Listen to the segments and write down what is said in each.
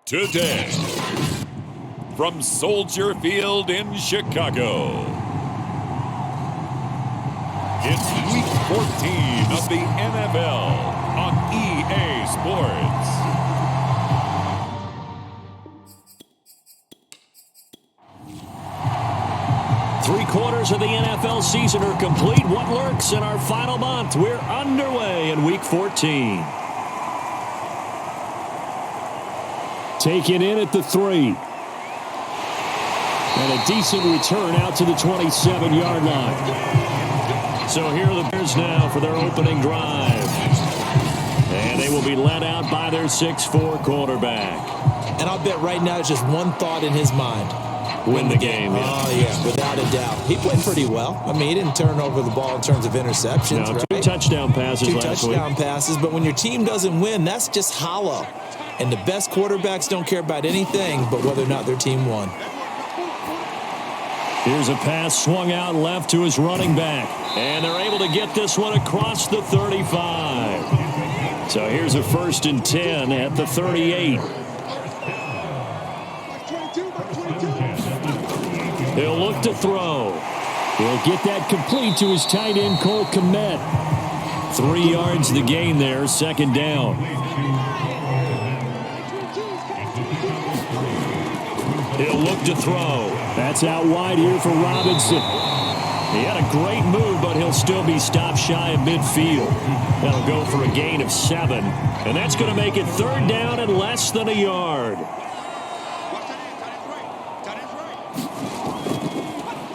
today. From Soldier Field in Chicago, it's Week 14 of the NFL on EA Sports. Three-quarters of the NFL season are complete. What lurks in our final month? We're underway in Week 14. Taken in at the 3. And a decent return out to the 27-yard line. So here are the Bears now for their opening drive. And they will be led out by their 6'4" quarterback. And I'll bet right now it's just one thought in his mind. Win the game. Yeah. Oh, yeah, without a doubt. He played pretty well. I mean, he didn't turn over the ball in terms of interceptions. No, right? two touchdown passes last week. 2 touchdown passes, but when your team doesn't win, that's just hollow. And the best quarterbacks don't care about anything but whether or not their team won. Here's a pass swung out left to his running back. And they're able to get this one across the 35. So here's a 1st and 10 at the 38. He'll look to throw. He'll get that complete to his tight end, Cole Kmet. 3 yards the gain there, 2nd down. He'll look to throw. That's out wide here for Robinson. He had a great move, but he'll still be stopped shy of midfield. That'll go for a gain of 7. And that's going to make it 3rd down and less than a yard.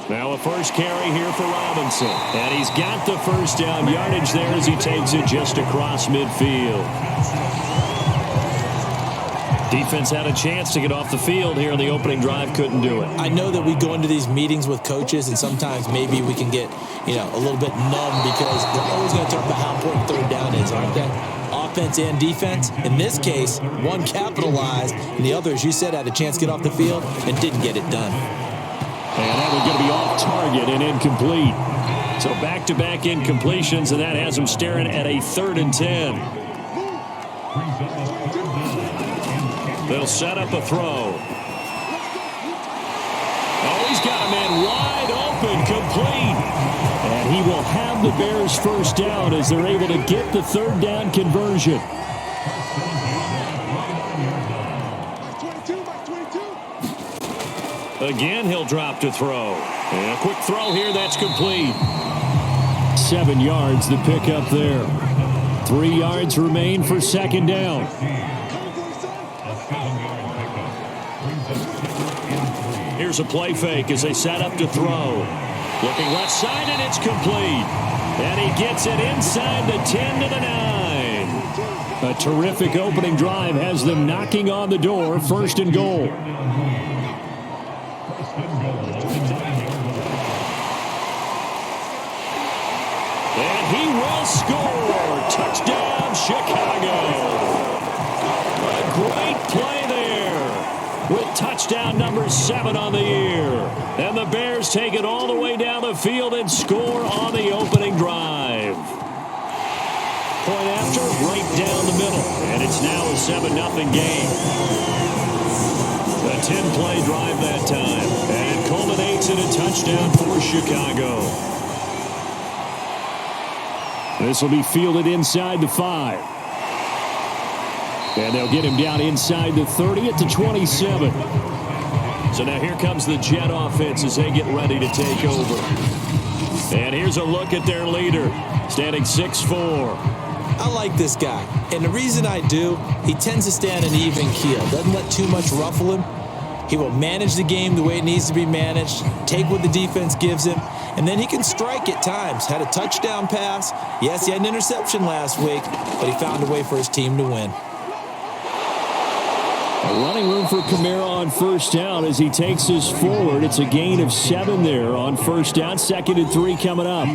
Now a first carry here for Robinson. And he's got the 1st down yardage there as he takes it just across midfield. Defense had a chance to get off the field here in the opening drive, couldn't do it. I know that we go into these meetings with coaches, and sometimes maybe we can get, a little bit numb because they're always going to talk about how important 3rd down is, aren't they? Offense and defense. In this case, one capitalized, and the other, as you said, had a chance to get off the field and didn't get it done. And that one's going to be off target and incomplete. So back-to-back incompletions, and that has him staring at a 3rd and 10. They'll set up a throw. Oh, he's got a man wide open, complete. And he will have the Bears' 1st down as they're able to get the 3rd down conversion. Again, he'll drop to throw. And a quick throw here, that's complete. 7 yards, the pickup there. 3 yards remain for 2nd down. Here's a play fake as they set up to throw. Looking left side, and it's complete. And he gets it inside the 10 to the 9. A terrific opening drive has them knocking on the door, 1st and goal. And he will score. Touchdown, Chicago. A great play there with touchdown number 7 on the year. And the Bears take it all the way down the field and score on the opening drive. Point after, right down the middle. And it's now a 7-0 game. A 10-play drive that time. And it culminates in a touchdown for Chicago. This will be fielded inside the 5. And they'll get him down inside the 30 at the 27. So now here comes the Jet offense as they get ready to take over. And here's a look at their leader, standing 6'4". I like this guy. And the reason I do, he tends to stay on an even keel. Doesn't let too much ruffle him. He will manage the game the way it needs to be managed, take what the defense gives him, and then he can strike at times. Had a touchdown pass. Yes, he had an interception last week, but he found a way for his team to win. A running room for Kamara on 1st down as he takes this forward. It's a gain of 7 there on 1st down. 2nd and 3 coming up.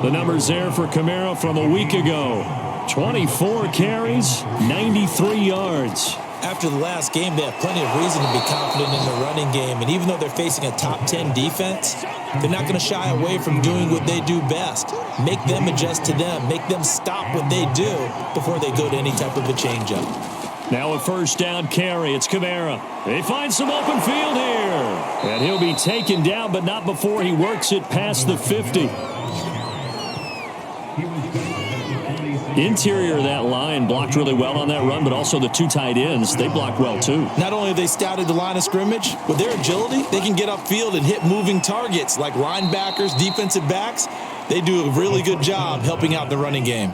The numbers there for Kamara from a week ago. 24 carries, 93 yards. After the last game, they have plenty of reason to be confident in their running game. And even though they're facing a top 10 defense, they're not going to shy away from doing what they do best. Make them adjust to them. Make them stop what they do before they go to any type of a changeup. Now a first down carry. It's Kamara. He finds some open field here. And he'll be taken down, but not before he works it past the 50. Interior of that line blocked really well on that run, but also the two tight ends, they blocked well too. Not only have they scouted the line of scrimmage, with their agility, they can get upfield and hit moving targets like linebackers, defensive backs. They do a really good job helping out the running game.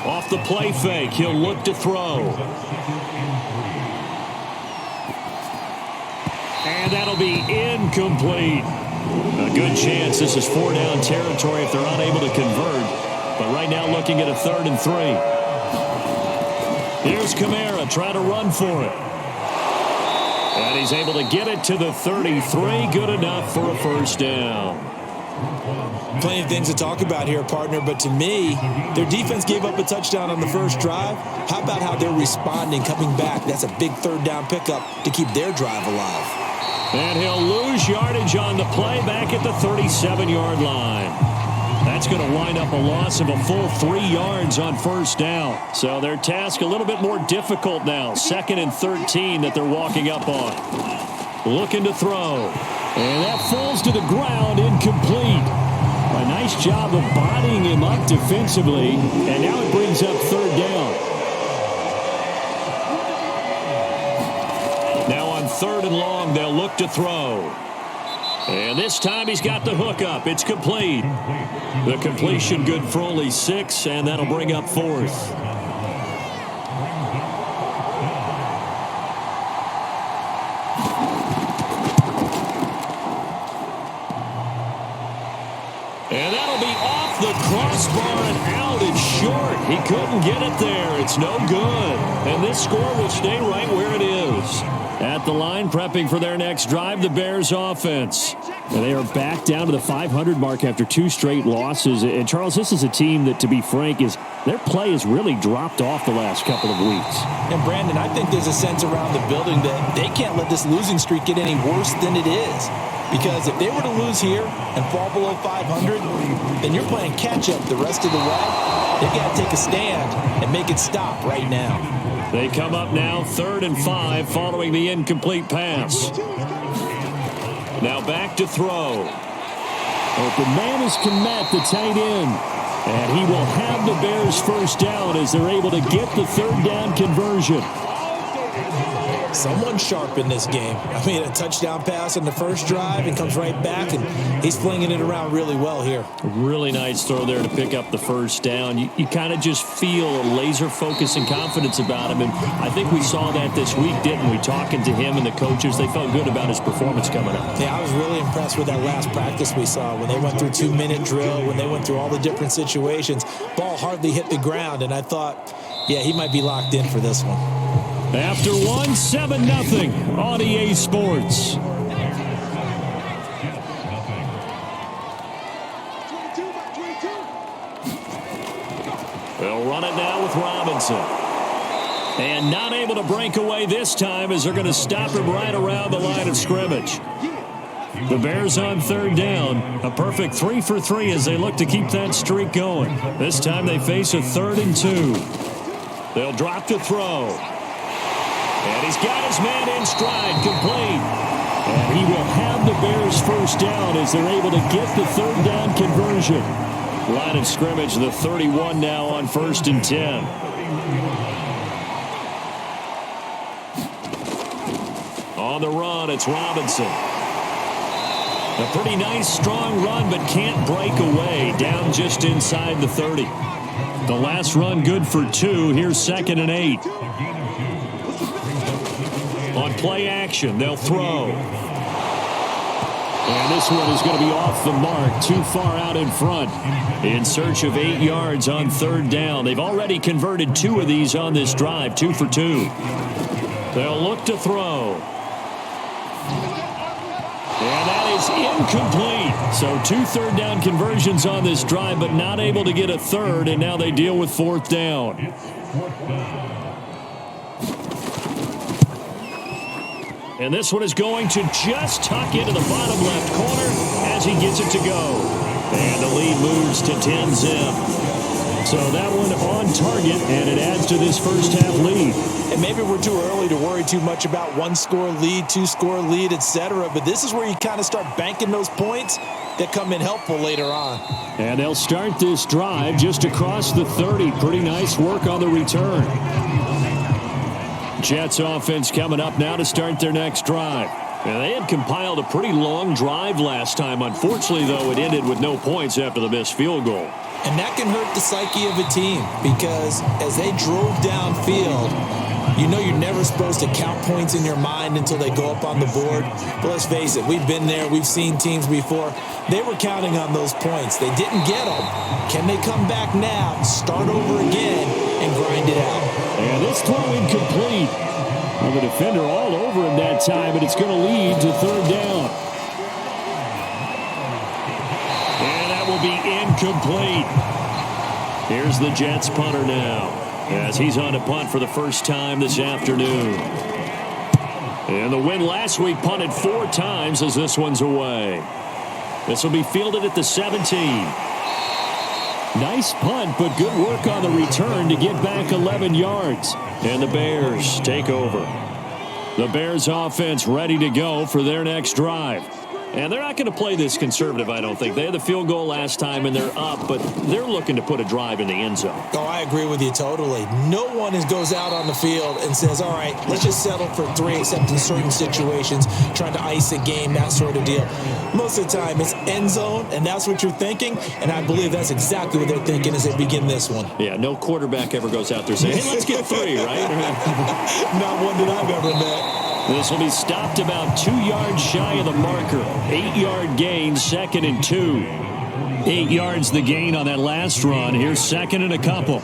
Off the play fake, he'll look to throw. And that'll be incomplete. A good chance this is 4-down territory if they're unable to convert. But right now looking at a 3rd and 3. Here's Kamara trying to run for it. And he's able to get it to the 33. Good enough for a first down. Plenty of things to talk about here, partner, but to me, their defense gave up a touchdown on the first drive. How about how they're responding, coming back? That's a big 3rd down pickup to keep their drive alive. And he'll lose yardage on the play back at the 37-yard line. That's going to wind up a loss of a full 3 yards on first down. So their task a little bit more difficult now. 2nd and 13 that they're walking up on. Looking to throw. And that falls to the ground, incomplete. A nice job of bodying him up defensively. And now it brings up 3rd down. Now on 3rd and long, they'll look to throw. And this time he's got the hook up. It's complete. The completion good for only 6, and that'll bring up 4th. And that'll be off the crossbar and out. It's short. He couldn't get it there. It's no good. And this score will stay right where it is. At the line, prepping for their next drive, the Bears offense. And they are back down to the 500 mark after 2 straight losses. And, Charles, this is a team that, to be frank, their play has really dropped off the last couple of weeks. And, Brandon, I think there's a sense around the building that they can't let this losing streak get any worse than it is. Because if they were to lose here and fall below 500, then you're playing catch-up the rest of the way. They've got to take a stand and make it stop right now. They come up now 3rd and 5 following the incomplete pass. Now back to throw. Open man is Kmet, the tight end. And he will have the Bears first down as they're able to get the 3rd down conversion. Someone sharp in this game. I mean, a touchdown pass on the first drive and comes right back, and he's flinging it around really well here. Really nice throw there to pick up the first down. You kind of just feel a laser focus and confidence about him, and I think we saw that this week, didn't we? Talking to him and the coaches, they felt good about his performance coming up. Yeah, I was really impressed with that last practice we saw when they went through 2-minute drill, when they went through all the different situations. Ball hardly hit the ground, and I thought, yeah, he might be locked in for this one. After 7-0 on EA Sports. They'll run it now with Robinson. And not able to break away this time as they're going to stop him right around the line of scrimmage. The Bears on 3rd down. A perfect 3 for 3 as they look to keep that streak going. This time they face a 3rd and 2. They'll drop to throw. And he's got his man in stride, complete. And he will have the Bears first down as they're able to get the 3rd down conversion. Line of scrimmage, the 31 now on 1st and 10. On the run, it's Robinson. A pretty nice, strong run, but can't break away. Down just inside the 30. The last run good for 2. Here's 2nd and 8. On play action, they'll throw. And this one is going to be off the mark, too far out in front. In search of 8 yards on 3rd down. They've already converted 2 of these on this drive, 2 for 2. They'll look to throw. And that is incomplete. So 2 3rd down conversions on this drive, but not able to get a 3rd, and now they deal with 4th down. And this one is going to just tuck into the bottom left corner as he gets it to go. And the lead moves to 10-zip. So that one on target, and it adds to this first half lead. And maybe we're too early to worry too much about one-score lead, two-score lead, etc. But this is where you kind of start banking those points that come in helpful later on. And they'll start this drive just across the 30. Pretty nice work on the return. Jets offense coming up now to start their next drive. And they had compiled a pretty long drive last time. Unfortunately, though, it ended with no points after the missed field goal. And that can hurt the psyche of a team because as they drove downfield, you know you're never supposed to count points in your mind until they go up on the board. But let's face it, we've been there. We've seen teams before. They were counting on those points. They didn't get them. Can they come back now, start over again, and grind it out? And this throw incomplete. Well, the defender all over him that time, but it's going to lead to third down. And that will be incomplete. Here's the Jets punter now, as he's on to punt for the first time this afternoon. And the win last week punted 4 times as this one's away. This will be fielded at the 17. Nice punt, but good work on the return to get back 11 yards. And the Bears take over. The Bears offense ready to go for their next drive. And they're not going to play this conservative, I don't think. They had the field goal last time, and they're up, but they're looking to put a drive in the end zone. Oh, I agree with you totally. No one goes out on the field and says, all right, let's just settle for 3, except in certain situations, trying to ice a game, that sort of deal. Most of the time, it's end zone, and that's what you're thinking, and I believe that's exactly what they're thinking as they begin this one. Yeah, no quarterback ever goes out there saying, hey, let's get 3, right? Not one that I've ever met. This will be stopped about 2 yards shy of the marker. 8-yard gain, 2nd and 2. 8 yards the gain on that last run. Here's 2nd and a couple.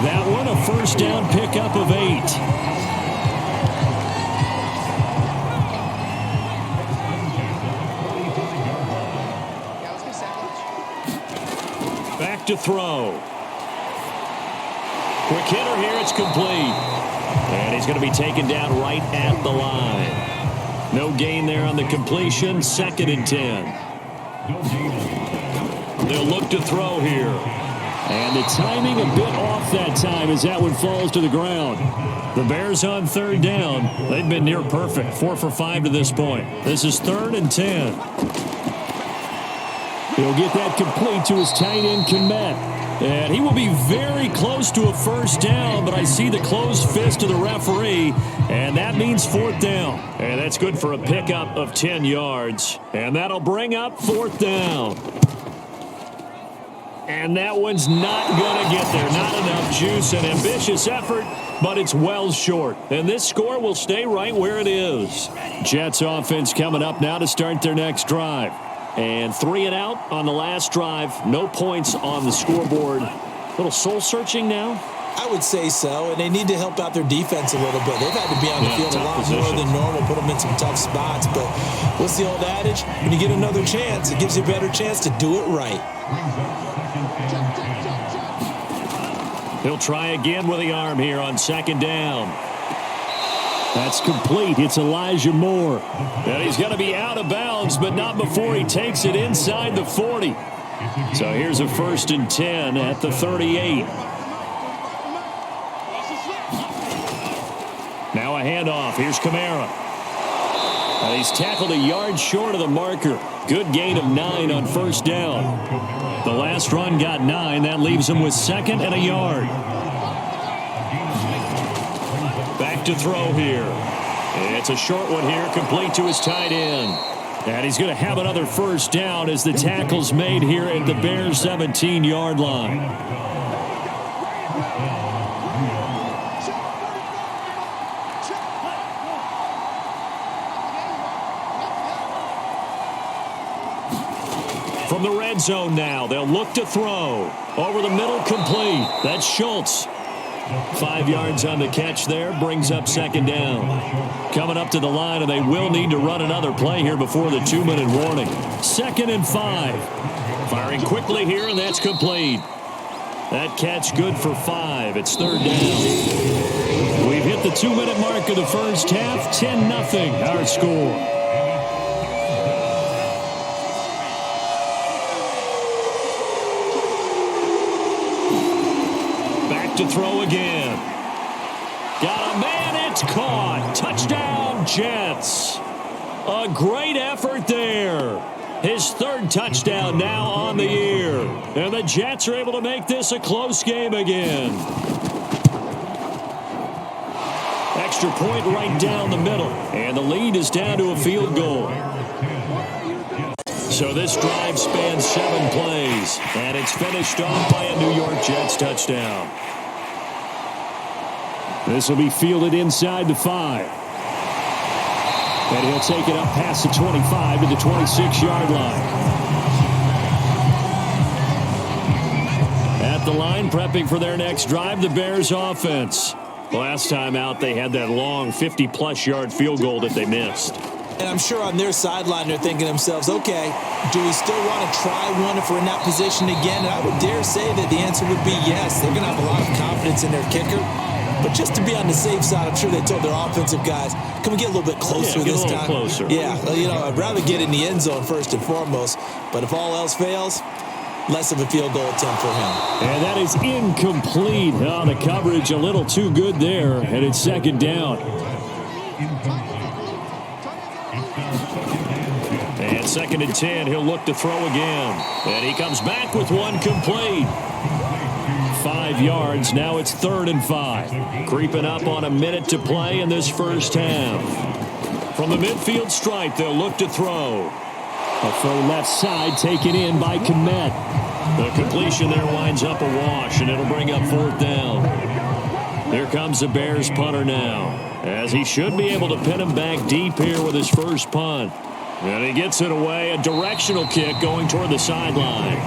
That one a first down pickup of 8. To throw. Quick hitter here, it's complete. And he's going to be taken down right at the line. No gain there on the completion, 2nd and 10. They'll look to throw here. And the timing a bit off that time as that one falls to the ground. The Bears on 3rd down. They've been near perfect, 4 for 5 to this point. This is 3rd and 10. He'll get that complete to his tight end, Komet. And he will be very close to a first down, but I see the closed fist of the referee, and that means 4th down. And that's good for a pickup of 10 yards. And that'll bring up 4th down. And that one's not going to get there. Not enough juice. An ambitious effort, but it's well short. And this score will stay right where it is. Jets offense coming up now to start their next drive. And 3 and out on the last drive. No points on the scoreboard. A little soul-searching now? I would say so, and they need to help out their defense a little bit. They've had to be on the field a lot more than normal, put them in some tough spots. But what's the old adage? When you get another chance, it gives you a better chance to do it right. He'll try again with the arm here on 2nd down. That's complete. It's Elijah Moore. And he's going to be out of bounds, but not before he takes it inside the 40. So here's a 1st and 10 at the 38. Now a handoff. Here's Kamara. And he's tackled a yard short of the marker. Good gain of 9 on 1st down. The last run got 9. That leaves him with 2nd and a yard. Back to throw here. It's a short one here, complete to his tight end. And he's going to have another first down as the tackle's made here at the Bears' 17-yard line. From the red zone now, they'll look to throw. Over the middle, complete. That's Schultz. 5 yards on the catch there, brings up 2nd down. Coming up to the line, and they will need to run another play here before the 2-minute warning. 2nd and 5. Firing quickly here, and that's complete. That catch good for 5. It's third down. We've hit the 2-minute mark of the first half. 10-0 our score. Back to throw again. Got a man. It's caught. Touchdown, Jets. A great effort there. His third touchdown now on the year. And the Jets are able to make this a close game again. Extra point right down the middle. And the lead is down to a field goal. So this drive spans 7 plays. And it's finished off by a New York Jets touchdown. This will be fielded inside the 5. And he'll take it up past the 25 to the 26-yard line. At the line, prepping for their next drive, the Bears offense. Last time out, they had that long 50-plus yard field goal that they missed. And I'm sure on their sideline, they're thinking to themselves, okay, do we still want to try one if we're in that position again? And I would dare say that the answer would be yes. They're going to have a lot of confidence in their kicker. But just to be on the safe side, I'm sure they told their offensive guys, can we get a little bit closer this time? Closer. Yeah, well, I'd rather get in the end zone first and foremost. But if all else fails, less of a field goal attempt for him. And that is incomplete. Oh, the coverage a little too good there, and it's second down. And 2nd and 10, he'll look to throw again. And he comes back with one complete. 5 yards. Now it's 3rd and 5. Creeping up on a minute to play in this first half. From the midfield stripe, they'll look to throw. A throw left side taken in by Kmet. The completion there winds up a wash, and it'll bring up 4th down. Here comes the Bears punter now, as he should be able to pin him back deep here with his first punt. And he gets it away. A directional kick going toward the sideline.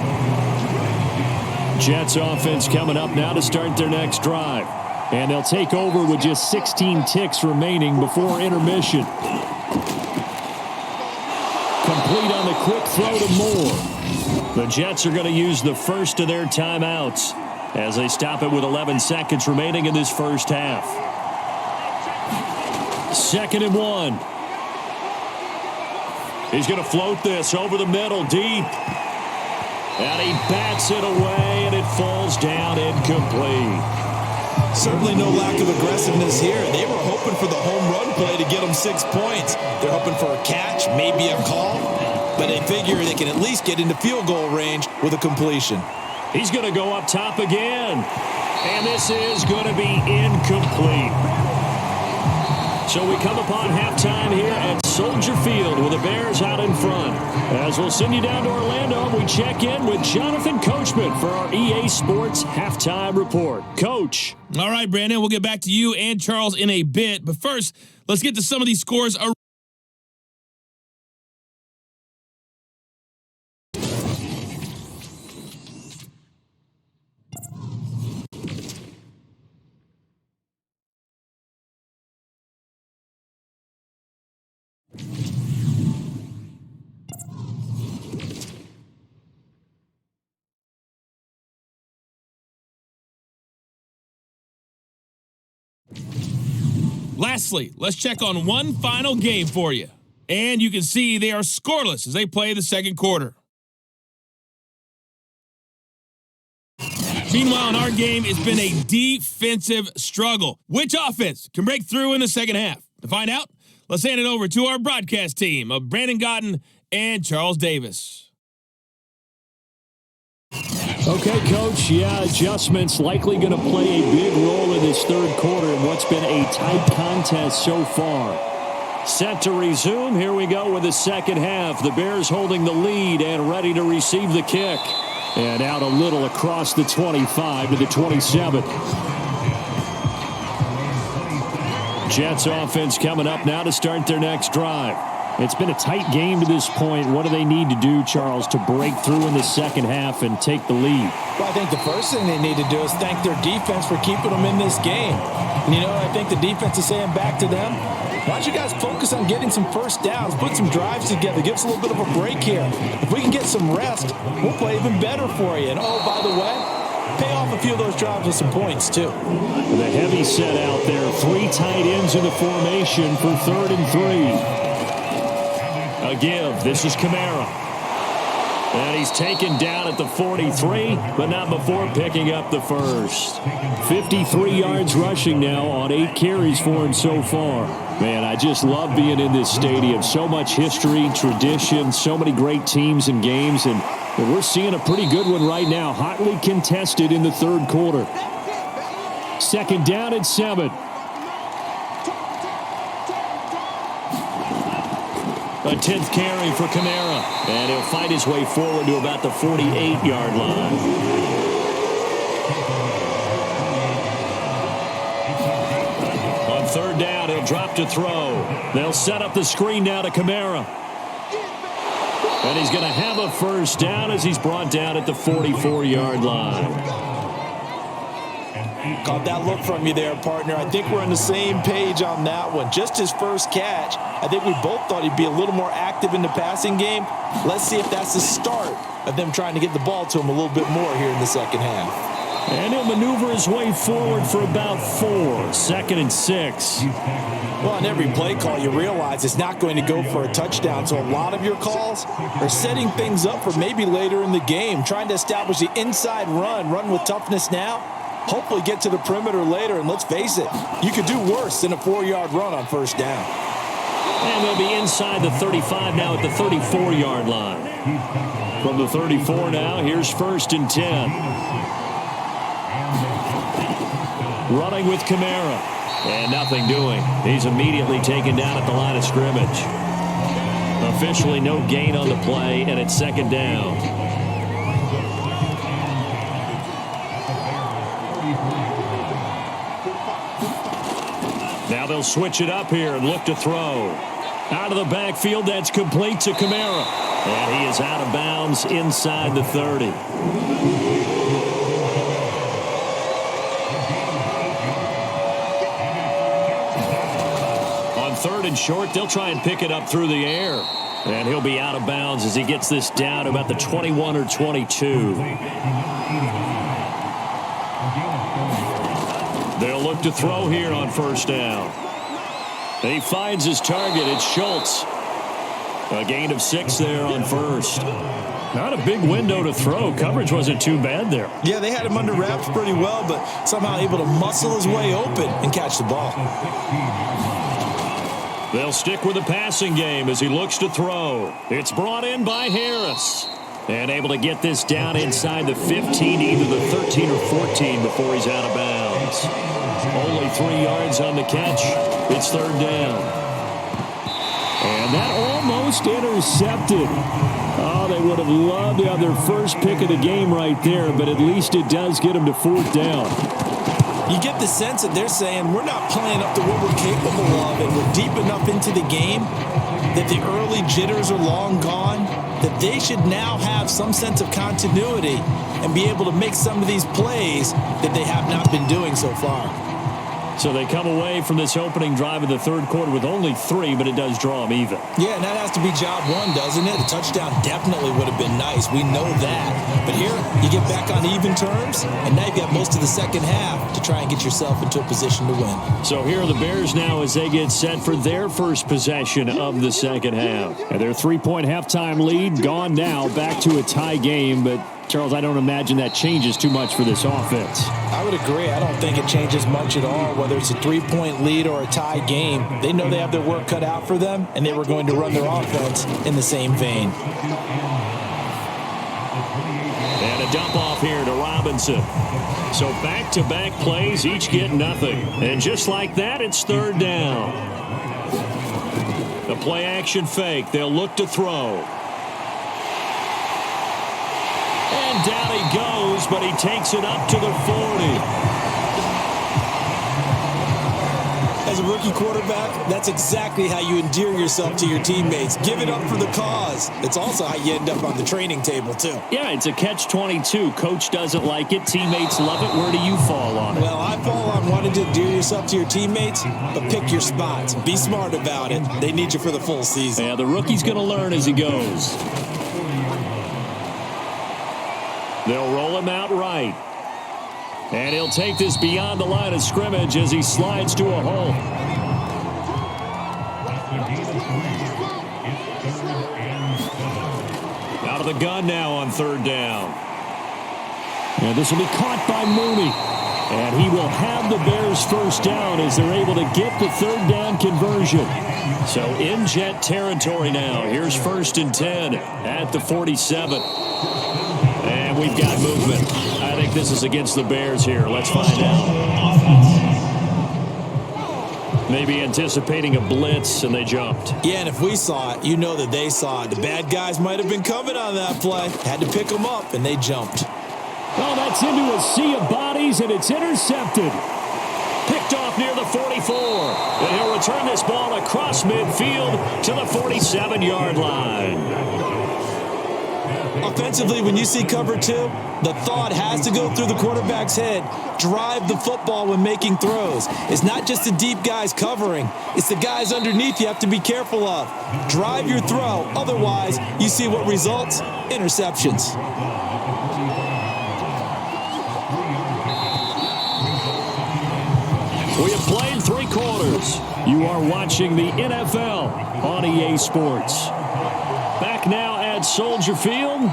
Jets offense coming up now to start their next drive. And they'll take over with just 16 ticks remaining before intermission. Complete on the quick throw to Moore. The Jets are going to use the first of their timeouts as they stop it with 11 seconds remaining in this first half. 2nd and 1. He's going to float this over the middle deep. And he bats it away, and it falls down incomplete. Certainly no lack of aggressiveness here. They were hoping for the home run play to get them 6 points. They're hoping for a catch, maybe a call, but they figure they can at least get into field goal range with a completion. He's going to go up top again, and this is going to be incomplete. So we come upon halftime here at Soldier Field with the Bears out in front. As we'll send you down to Orlando, we check in with Jonathan Coachman for our EA Sports Halftime Report. Coach. All right, Brandon, we'll get back to you and Charles in a bit. But first, let's get to some of these scores. Lastly, let's check on one final game for you. And you can see they are scoreless as they play the second quarter. Meanwhile, in our game, it's been a defensive struggle. Which offense can break through in the second half? To find out, let's hand it over to our broadcast team of Brandon Gotten and Charles Davis. Okay, Coach. Yeah, adjustments likely going to play a big role in this third quarter in what's been a tight contest so far. Set to resume. Here we go with the second half. The Bears holding the lead and ready to receive the kick. And out a little across the 25 to the 27. Jets offense coming up now to start their next drive. It's been a tight game to this point. What do they need to do, Charles, to break through in the second half and take the lead? Well, I think the first thing they need to do is thank their defense for keeping them in this game. And, I think the defense is saying back to them, why don't you guys focus on getting some first downs, put some drives together, give us a little bit of a break here. If we can get some rest, we'll play even better for you. And, oh, by the way, pay off a few of those drives with some points, too. The heavy set out there. 3 tight ends in the formation for 3rd and 3. A give. This is Kamara. And he's taken down at the 43, but not before picking up the first. 53 yards rushing now on 8 carries for him so far. Man, I just love being in this stadium. So much history, tradition, so many great teams and games, and we're seeing a pretty good one right now. Hotly contested in the 3rd quarter. 2nd down and 7. A 10th carry for Kamara. And he'll fight his way forward to about the 48-yard line. On 3rd down, he'll drop to throw. They'll set up the screen now to Kamara. And he's going to have a 1st down as he's brought down at the 44-yard line. Caught that look from you there, partner. I think we're on the same page on that one. Just his first catch. I think we both thought he'd be a little more active in the passing game. Let's see if that's the start of them trying to get the ball to him a little bit more here in the 2nd half. And he'll maneuver his way forward for about 4. 2nd and 6. Well, on every play call, you realize it's not going to go for a touchdown. So a lot of your calls are setting things up for maybe later in the game, trying to establish the inside run with toughness now. Hopefully get to the perimeter later, and let's face it, you could do worse than a 4-yard run on 1st down. And they'll be inside the 35 now at the 34-yard line. From the 34 now, here's 1st and 10. Running with Kamara. And nothing doing. He's immediately taken down at the line of scrimmage. Officially no gain on the play, and it's 2nd down. Now they'll switch it up here and look to throw. Out of the backfield, that's complete to Kamara. And he is out of bounds inside the 30. On 3rd and short, they'll try and pick it up through the air. And he'll be out of bounds as he gets this down to about the 21 or 22. They'll look to throw here on 1st down. He finds his target. It's Schultz. A gain of 6 there on 1st. Not a big window to throw. Coverage wasn't too bad there. Yeah, they had him under wraps pretty well, but somehow able to muscle his way open and catch the ball. They'll stick with the passing game as he looks to throw. It's brought in by Harris. And able to get this down inside the 15, either the 13 or 14 before he's out of bounds. Only 3 yards on the catch. It's 3rd down. And that almost intercepted. Oh, they would have loved to have their first pick of the game right there, but at least it does get them to 4th down. You get the sense that they're saying we're not playing up to what we're capable of, and we're deep enough into the game that the early jitters are long gone, that they should now have some sense of continuity and be able to make some of these plays that they have not been doing so far. So they come away from this opening drive of the 3rd quarter with only 3, but it does draw them even. Yeah, and that has to be job one, doesn't it? A touchdown definitely would have been nice. We know that. But here, you get back on even terms, and now you've got most of the 2nd half to try and get yourself into a position to win. So here are the Bears now as they get set for their first possession of the 2nd half. And their 3-point halftime lead gone now, back to a tie game, but Charles, I don't imagine that changes too much for this offense. I would agree. I don't think it changes much at all, whether it's a 3-point lead or a tie game. They know they have their work cut out for them, and they were going to run their offense in the same vein. And a dump off here to Robinson. So back-to-back plays, each get nothing. And just like that, it's 3rd down. The play-action fake. They'll look to throw. And down he goes, but he takes it up to the 40. As a rookie quarterback, that's exactly how you endear yourself to your teammates. Give it up for the cause. It's also how you end up on the training table, too. Yeah, it's a catch-22. Coach doesn't like it. Teammates love it. Where do you fall on it? Well, I fall on wanting to endear yourself to your teammates, but pick your spots. Be smart about it. They need you for the full season. Yeah, the rookie's going to learn as he goes. They'll roll him out right. And he'll take this beyond the line of scrimmage as he slides to a hole. Out of the gun now on third down. And this will be caught by Mooney. And he will have the Bears first down as they're able to get the third down conversion. So in Jet territory now. Here's 1st and 10 at the 47. And we've got movement. I think this is against the Bears here. Let's find out. Maybe anticipating a blitz, and they jumped. Yeah, and if we saw it, you know that they saw it. The bad guys might have been coming on that play. Had to pick them up, and they jumped. Oh, that's into a sea of bodies, and it's intercepted. Picked off near the 44. And he'll return this ball across midfield to the 47-yard line. Offensively, when you see cover two, the thought has to go through the quarterback's head. Drive the football when making throws. It's not just the deep guys covering. It's the guys underneath you have to be careful of. Drive your throw. Otherwise, you see what results? Interceptions. We have played 3 quarters. You are watching the NFL on EA Sports. Back now at Soldier Field.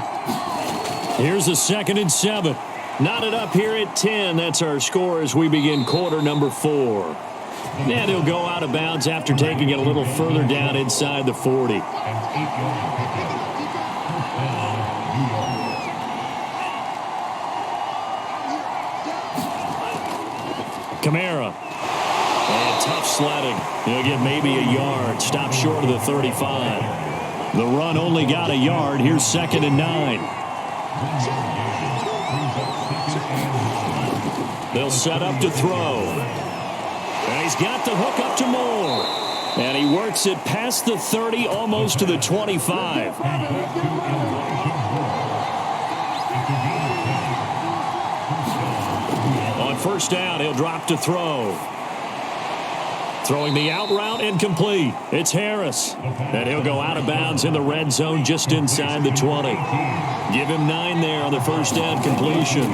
Here's a 2nd and 7. Knotted up here at 10. That's our score as we begin quarter number 4. And he'll go out of bounds after taking it a little further down inside the 40. Kamara. And tough sledding. He'll get maybe a yard. Stop short of the 35. The run only got a yard. Here's 2nd and 9. They'll set up to throw. And he's got the hook up to Moore. And he works it past the 30, almost to the 25. On 1st down, he'll drop to throw. Throwing the out route incomplete. It's Harris. And he'll go out of bounds in the red zone just inside the 20. Give him 9 there on the 1st down completion.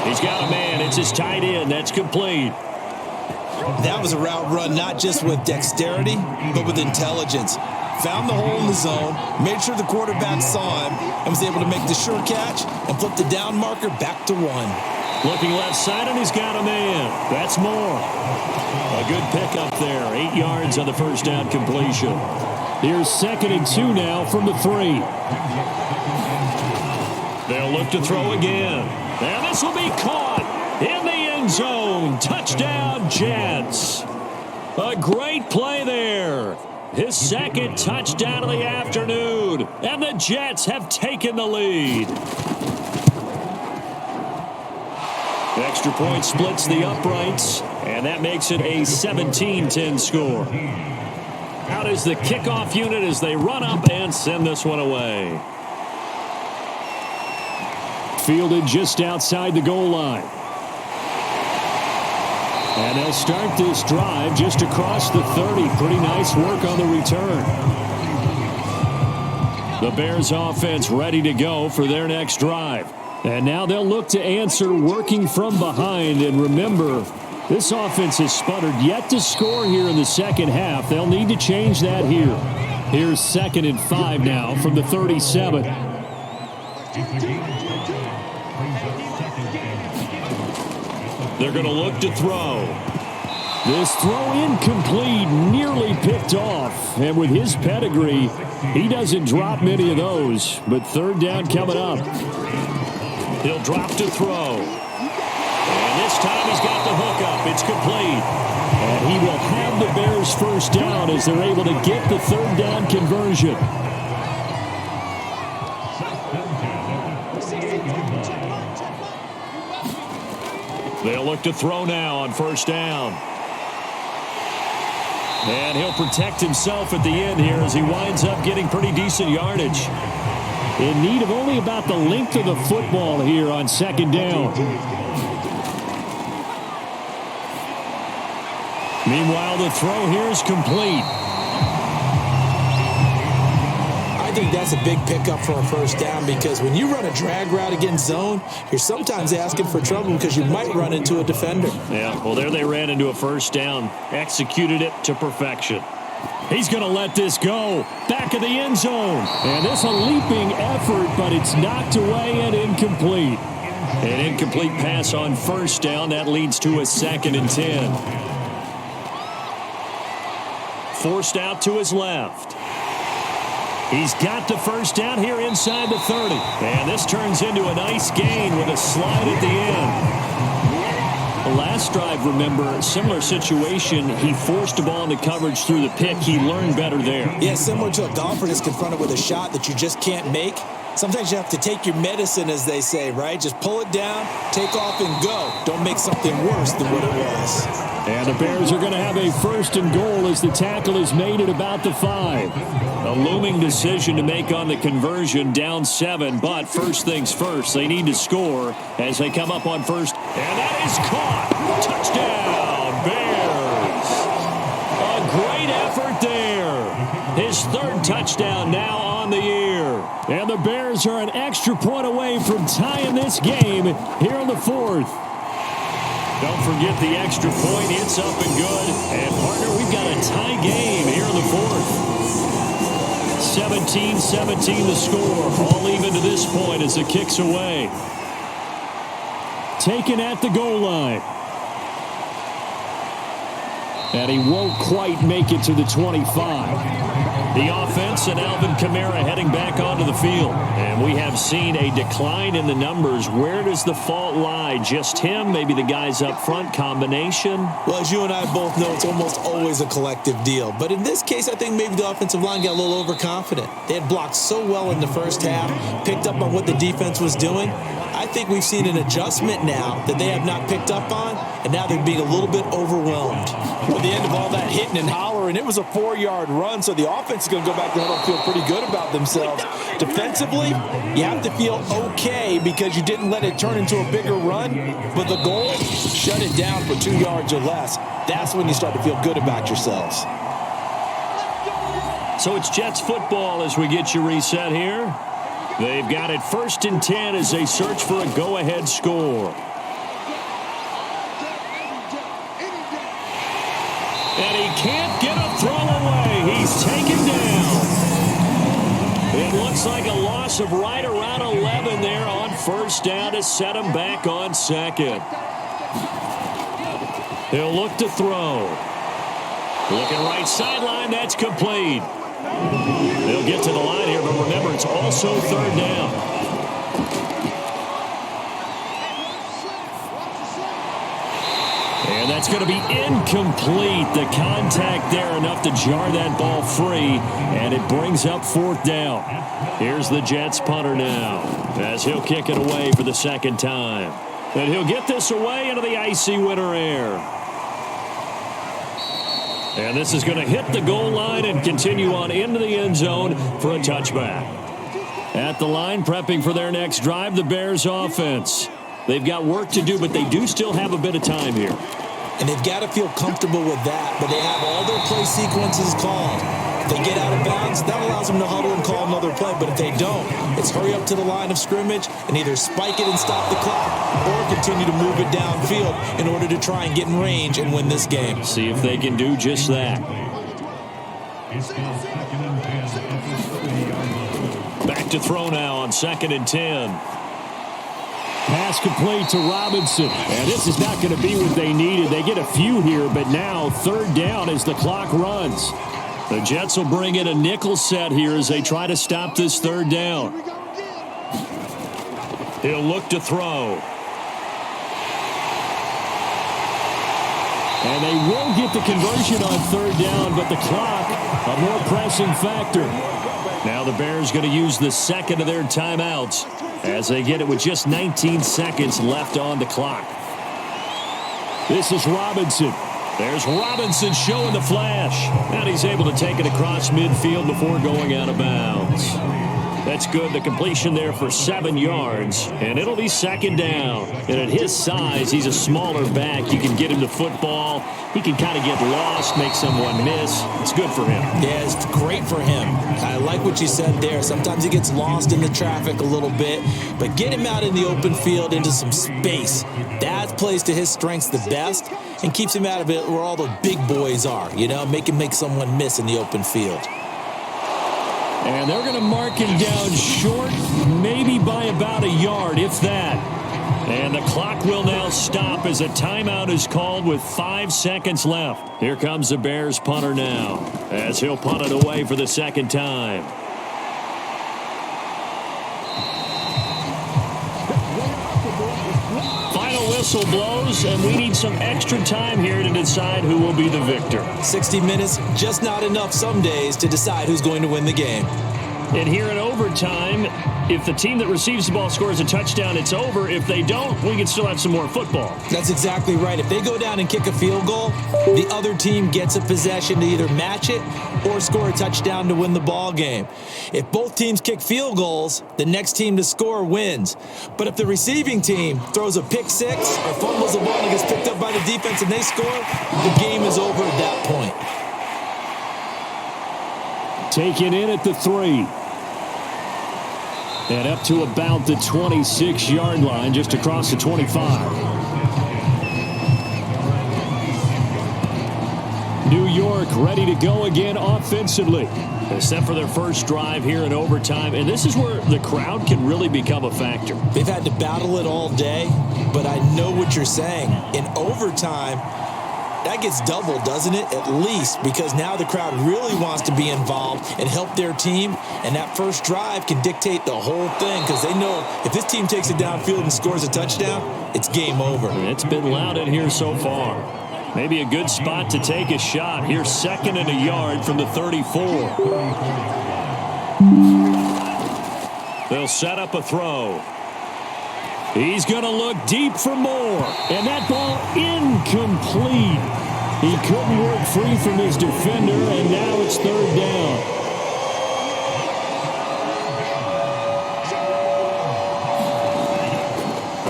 He's got a man. It's his tight end. That's complete. That was a route run not just with dexterity, but with intelligence. Found the hole in the zone, made sure the quarterback saw him, and was able to make the sure catch and flip the down marker back to 1. Looking left side, and he's got a man. That's Moore. A good pickup there. 8 yards on the 1st down completion. Here's 2nd and 2 now from the 3. They'll look to throw again. And this will be caught in the end zone. Touchdown, Jets. A great play there. His 2nd touchdown of the afternoon. And the Jets have taken the lead. The extra point splits the uprights, and that makes it a 17-10 score. Out is the kickoff unit as they run up and send this one away. Fielded just outside the goal line. And they'll start this drive just across the 30. Pretty nice work on the return. The Bears offense ready to go for their next drive. And now they'll look to answer working from behind. And remember, this offense has sputtered yet to score here in the second half. They'll need to change that here. Here's 2nd and 5 now from the 37. They're going to look to throw. This throw incomplete, nearly picked off. And with his pedigree, he doesn't drop many of those. But 3rd down coming up. He'll drop to throw. And this time he's got the hook up. It's complete. And he will have the Bears first down as they're able to get the 3rd down conversion. They'll look to throw now on 1st down. And he'll protect himself at the end here as he winds up getting pretty decent yardage. In need of only about the length of the football here on 2nd down. Meanwhile, the throw here is complete. I think that's a big pickup for a first down because when you run a drag route against zone, you're sometimes asking for trouble because you might run into a defender. Yeah, well, there they ran into a first down, executed it to perfection. He's going to let this go. Back of the end zone. And this a leaping effort, but it's knocked away and incomplete. An incomplete pass on first down. That leads to a 2nd and 10. Forced out to his left. He's got the first down here inside the 30. And this turns into a nice gain with a slide at the end. The last drive, remember, similar situation. He forced the ball into coverage through the pick. He learned better there. Yeah, similar to a golfer that's confronted with a shot that you just can't make. Sometimes you have to take your medicine, as they say, right? Just pull it down, take off, and go. Don't make something worse than what it was. And the Bears are going to have a 1st and goal as the tackle is made at about the 5. A looming decision to make on the conversion, down 7. But first things first, they need to score as they come up on first. And that is caught. Touchdown, Bears. A great effort there. His 3rd touchdown now on the year. And the Bears are an extra point away from tying this game here in the 4th. Don't forget the extra point. It's up and good. And, partner, we've got a tie game here in the 4th. 17-17 the score. All even to this point as it kicks away. Taken at the goal line. And he won't quite make it to the 25. The offense and Alvin Kamara heading back onto the field. And we have seen a decline in the numbers. Where does the fault lie? Just him? Maybe the guys up front? Combination? Well, as you and I both know, it's almost always a collective deal. But in this case, I think maybe the offensive line got a little overconfident. They had blocked so well in the first half, picked up on what the defense was doing. I think we've seen an adjustment now that they have not picked up on, and now they're being a little bit overwhelmed. At the end of all that hitting and hollering, it was a 4-yard run, so the offense is going to go back there and feel pretty good about themselves. Defensively, you have to feel okay because you didn't let it turn into a bigger run, but the goal, shut it down for 2 yards or less. That's when you start to feel good about yourselves. So it's Jets football as we get you reset here. They've got it 1st and 10 as they search for a go-ahead score. And he can't get a throw away. He's taken down. It looks like a loss of right around 11 there on first down to set him back on 2nd. He'll look to throw. Looking right sideline. That's complete. They'll get to the line here, but remember, it's also 3rd down. And that's going to be incomplete. The contact there enough to jar that ball free, and it brings up 4th down. Here's the Jets punter now as he'll kick it away for the 2nd time. And he'll get this away into the icy winter air. And this is going to hit the goal line and continue on into the end zone for a touchback. At the line, prepping for their next drive, the Bears offense. They've got work to do, but they do still have a bit of time here. And they've got to feel comfortable with that, but they have all their play sequences called. If they get out of bounds, that allows them to huddle and call another play. But if they don't, it's hurry up to the line of scrimmage and either spike it and stop the clock or continue to move it downfield in order to try and get in range and win this game. See if they can do just that. Back to throw now on 2nd and 10. Pass complete to Robinson. And this is not going to be what they needed. They get a few here, but now 3rd down as the clock runs. The Jets will bring in a nickel set here as they try to stop this 3rd down. He'll look to throw. And they will get the conversion on 3rd down, but the clock, a more pressing factor. Now the Bears going to use the 2nd of their timeouts as they get it with just 19 seconds left on the clock. This is Robinson. There's Robinson showing the flash. And he's able to take it across midfield before going out of bounds. That's good. The completion there for 7 yards, and it'll be second down. And at his size, he's a smaller back. You can get him the football. He can kind of get lost, make someone miss. It's good for him. Yeah, it's great for him. I like what you said there. Sometimes he gets lost in the traffic a little bit, but get him out in the open field into some space. That plays to his strengths the best and keeps him out of it where all the big boys are, make him make someone miss in the open field. And they're going to mark him down short, maybe by about a yard, if that. And the clock will now stop as a timeout is called with 5 seconds left. Here comes the Bears punter now, as he'll punt it away for the second time. Final whistle blows, and we need some extra time here to decide who will be the victor. 60 minutes, just not enough some days to decide who's going to win the game. And here in overtime, if the team that receives the ball scores a touchdown, it's over. If they don't, we can still have some more football. That's exactly right. If they go down and kick a field goal, the other team gets a possession to either match it or score a touchdown to win the ball game. If both teams kick field goals, the next team to score wins. But if the receiving team throws a pick six or fumbles the ball and gets picked up by the defense and they score, the game is over at that point. Taken in at the 3. And up to about the 26-yard line, just across the 25. New York ready to go again offensively. They set for their first drive here in overtime, and this is where the crowd can really become a factor. They've had to battle it all day, but I know what you're saying. In overtime, that gets doubled, doesn't it? At least, because now the crowd really wants to be involved and help their team, and that first drive can dictate the whole thing because they know if this team takes it downfield and scores a touchdown, it's game over. It's been loud in here so far. Maybe a good spot to take a shot. Here's 2nd and a yard from the 34. They'll set up a throw. He's going to look deep for more. And that ball incomplete. He couldn't work free from his defender, and now it's 3rd down.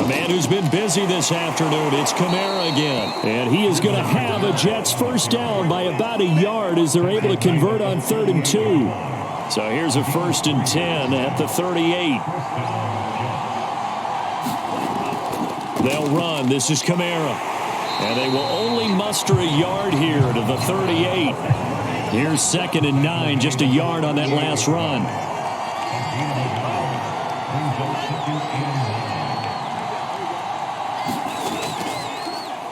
A man who's been busy this afternoon, it's Kamara again. And he is going to have a Jets first down by about a yard as they're able to convert on 3rd and 2. So here's a 1st and 10 at the 38. They'll run. This is Kamara. And they will only muster a yard here to the 38. Here's 2nd and 9, just a yard on that last run.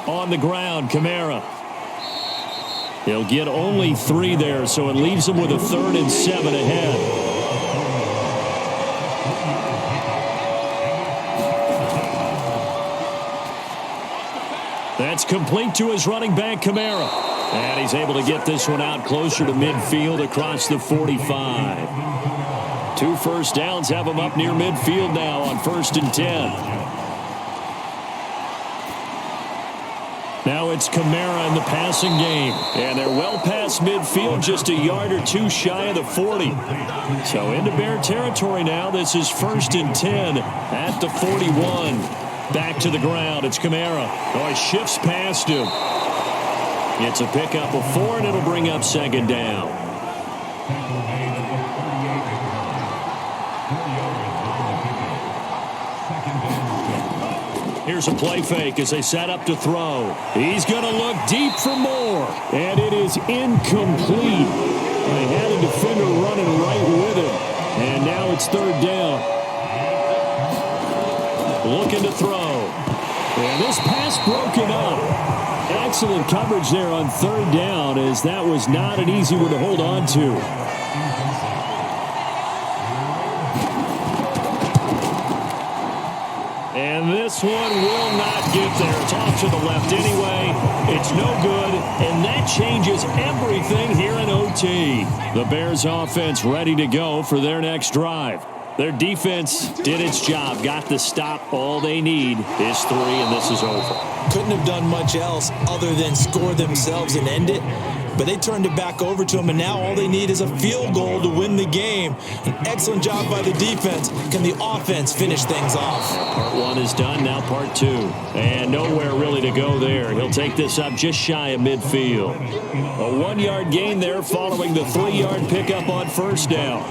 On the ground, Kamara. He'll get only 3 there, so it leaves him with a 3rd and 7 ahead. That's complete to his running back, Kamara. And he's able to get this one out closer to midfield across the 45. 2 first downs have him up near midfield now on 1st and 10. Now it's Kamara in the passing game. And they're well past midfield, just a yard or 2 shy of the 40. So into Bear territory now. This is 1st and 10 at the 41. Back to the ground. It's Kamara. Oh, he shifts past him. It's a pickup of 4, and it'll bring up 2nd down. Here's a play fake as they set up to throw. He's going to look deep for more, and it is incomplete. They had a defender running right with him, and now it's 3rd down. Looking to throw. And this pass broken up. Excellent coverage there on 3rd down, as that was not an easy one to hold on to. And this one will not get there. It's off to the left anyway. It's no good, and that changes everything here in OT. The Bears offense ready to go for their next drive. Their defense did its job, got the stop. All they need is 3, and this is over. Couldn't have done much else other than score themselves and end it. but they turned it back over to him, and now all they need is a field goal to win the game. An excellent job by the defense. Can the offense finish things off? Part one is done, now part two. And nowhere really to go there. He'll take this up just shy of midfield. A 1-yard gain there following the 3-yard pickup on first down.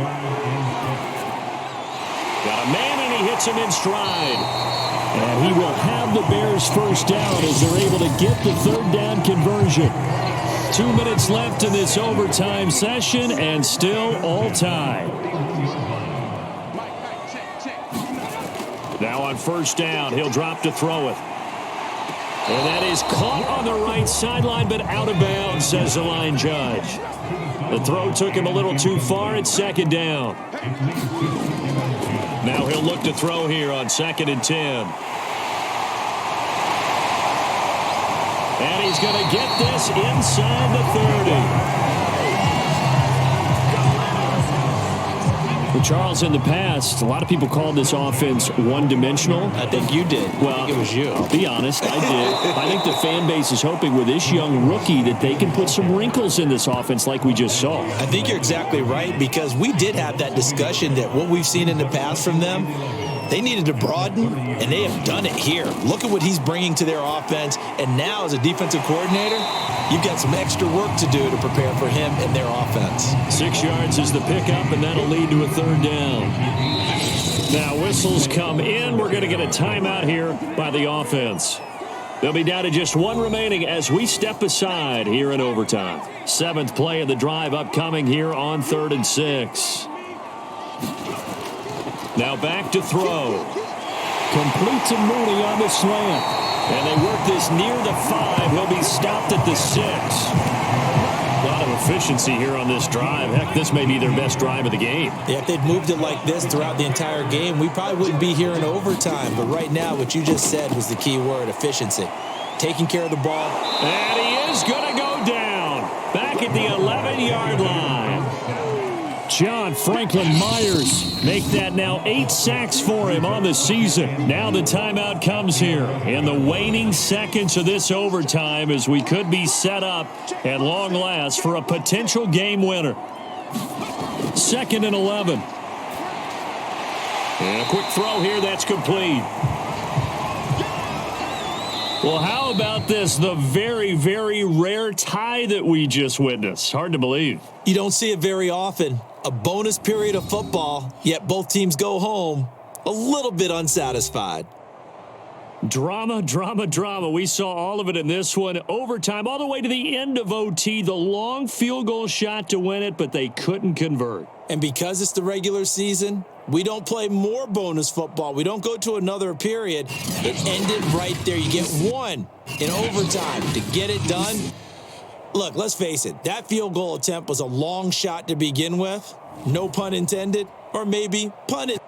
Got a man, and he hits him in stride. And he will have the Bears first down as they're able to get the third down conversion. 2 minutes left in this overtime session, and still all tied. Now on first down, he'll drop to throw it. And that is caught on the right sideline, but out of bounds, says the line judge. The throw took him a little too far at second down. Now he'll look to throw here on 2nd and 10. And he's going to get this inside the 30. Well, Charles, in the past, a lot of people called this offense one-dimensional. I think you did. Well, I think it was you. I'll be honest, I did. I think the fan base is hoping with this young rookie that they can put some wrinkles in this offense like we just saw. I think you're exactly right, because we did have that discussion that what we've seen in the past from them, they needed to broaden, and they have done it here. Look at what he's bringing to their offense, and now as a defensive coordinator, you've got some extra work to do to prepare for him and their offense. 6 yards is the pickup, and that'll lead to a third down. Now whistles come in. We're going to get a timeout here by the offense. They'll be down to just one remaining as we step aside here in overtime. 7th play of the drive upcoming here on 3rd and 6. Now back to throw. Complete to Mooney on the slant. And they work this near the 5. He'll be stopped at the 6. A lot of efficiency here on this drive. Heck, this may be their best drive of the game. Yeah, if they'd moved it like this throughout the entire game, we probably wouldn't be here in overtime. But right now, what you just said was the key word, efficiency. Taking care of the ball. And he is going to go down. Back at the 11-yard line. John Franklin Myers make that now 8 sacks for him on the season. Now the timeout comes here in the waning seconds of this overtime as we could be set up at long last for a potential game winner. 2nd and 11. And a quick throw here, that's complete. Well, how about this? The very, very rare tie that we just witnessed. Hard to believe. You don't see it very often. A bonus period of football, yet both teams go home a little bit unsatisfied. Drama, drama, drama. We saw all of it in this one. Overtime, all the way to the end of OT. The long field goal shot to win it, but they couldn't convert. And because it's the regular season, we don't play more bonus football. We don't go to another period. It ended right there. You get one in overtime to get it done. Look, let's face it. That field goal attempt was a long shot to begin with. No pun intended. Or maybe pun intended.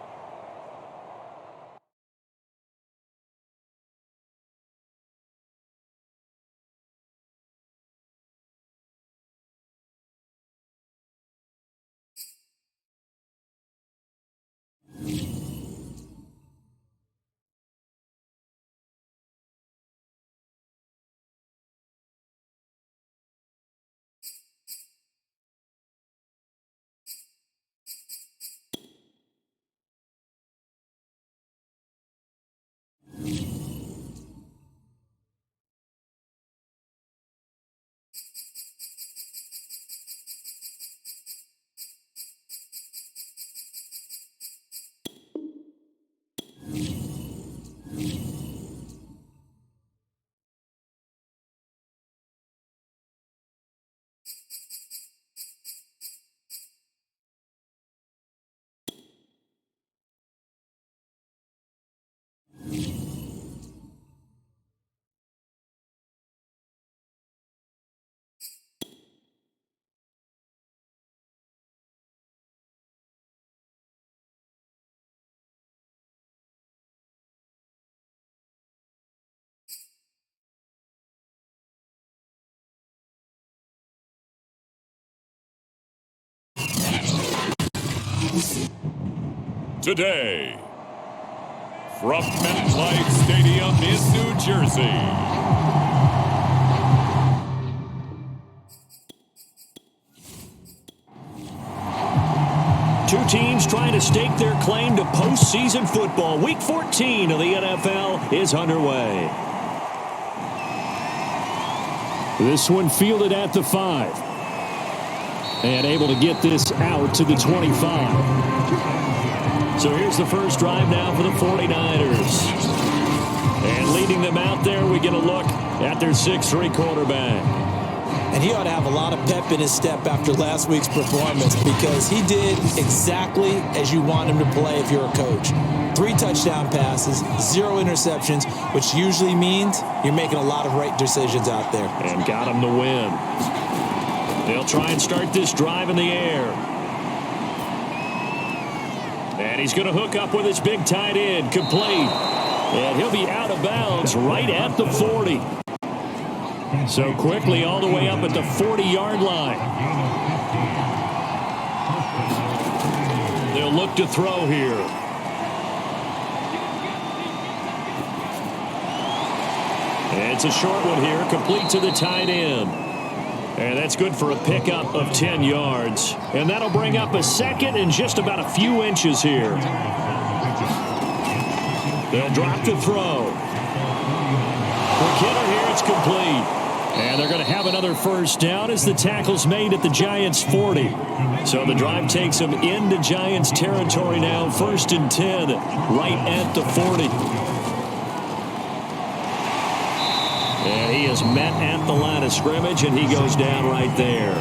Today, from MetLife Stadium in New Jersey, teams trying to stake their claim to postseason football. Week 14 of the NFL is underway. This one fielded at the 5. And able to get this out to the 25. So here's the first drive now for the 49ers. And leading them out there, we get a look at their 6'3" quarterback. And he ought to have a lot of pep in his step after last week's performance because he did exactly as you want him to play if you're a coach. 3 touchdown passes, 0 interceptions, which usually means you're making a lot of right decisions out there. And got him to win. They'll try and start this drive in the air. And he's going to hook up with his big tight end, complete. And he'll be out of bounds right at the 40. So quickly all the way up at the 40-yard line. They'll look to throw here. And it's a short one here, complete to the tight end. And that's good for a pickup of 10 yards. And that'll bring up a second and just about a few inches here. They'll drop to throw. For Kidder here, it's complete. And they're going to have another first down as the tackle's made at the Giants' 40. So the drive takes them into Giants territory now. 1st and 10, right at the 40. And he is met at the line of scrimmage, and he goes down right there.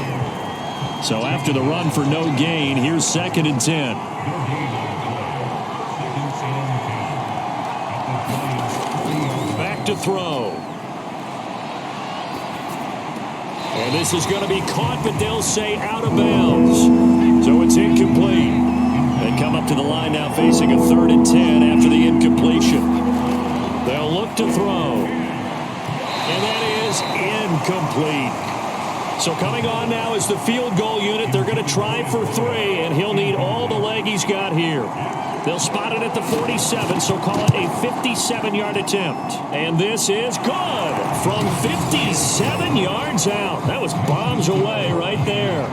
So after the run for no gain, here's 2nd and 10. Back to throw. And this is going to be caught, but they'll say out of bounds. So it's incomplete. They come up to the line now facing a 3rd and 10 after the incompletion. They'll look to throw. And that is incomplete. So coming on now is the field goal unit. They're going to try for 3, and he'll need all the leg he's got here. They'll spot it at the 47, so call it a 57-yard attempt. And this is good from 57 yards out. That was bombs away right there.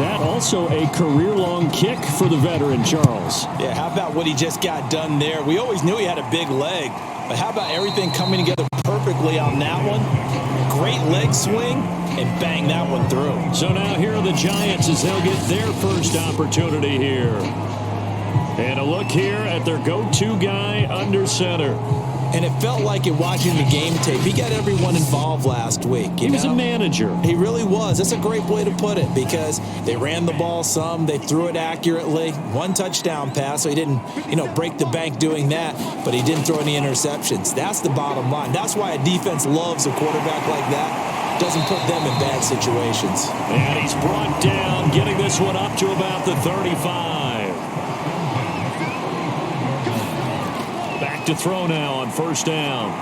That also a career-long kick for the veteran, Charles. Yeah, how about what he just got done there? We always knew he had a big leg, but how about everything coming together perfectly on that one? Great leg swing, and bang that one through. So now here are the Giants as they'll get their first opportunity here. And a look here at their go-to guy under center. And it felt like it watching the game tape. He got everyone involved last week. He was a manager. He really was. That's a great way to put it because they ran the ball some. They threw it accurately. 1 touchdown pass, so he didn't, break the bank doing that, but he didn't throw any interceptions. That's the bottom line. That's why a defense loves a quarterback like that. Doesn't put them in bad situations. And he's brought down, getting this one up to about the 35. Back to throw now on 1st down.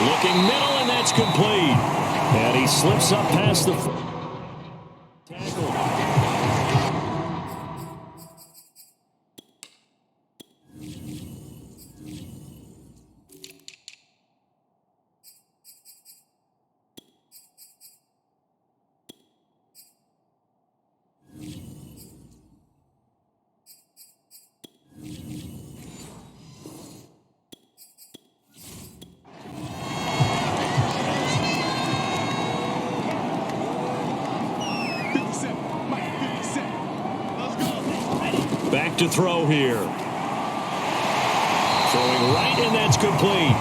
Looking middle, and that's complete. And he slips up past the tackle. Back to throw here. Throwing right, and that's complete.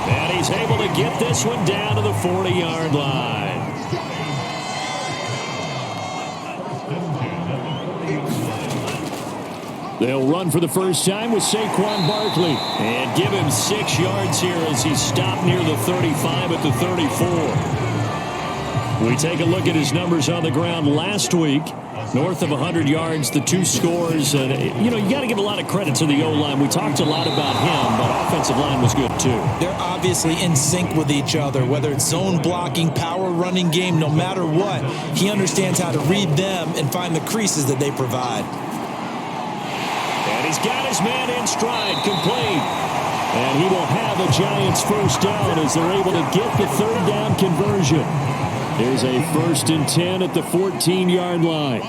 And he's able to get this one down to the 40-yard line. They'll run for the first time with Saquon Barkley and give him 6 yards here as he stopped near the 35 at the 34. We take a look at his numbers on the ground last week. North of 100 yards, the 2 scores. And, you got to give a lot of credit to the O-line. We talked a lot about him, but offensive line was good, too. They're obviously in sync with each other, whether it's zone blocking, power running game, no matter what. He understands how to read them and find the creases that they provide. And he's got his man in stride, complete. And he will have a Giants first down as they're able to get the 3rd down conversion. Here's a 1st and 10 at the 14-yard line.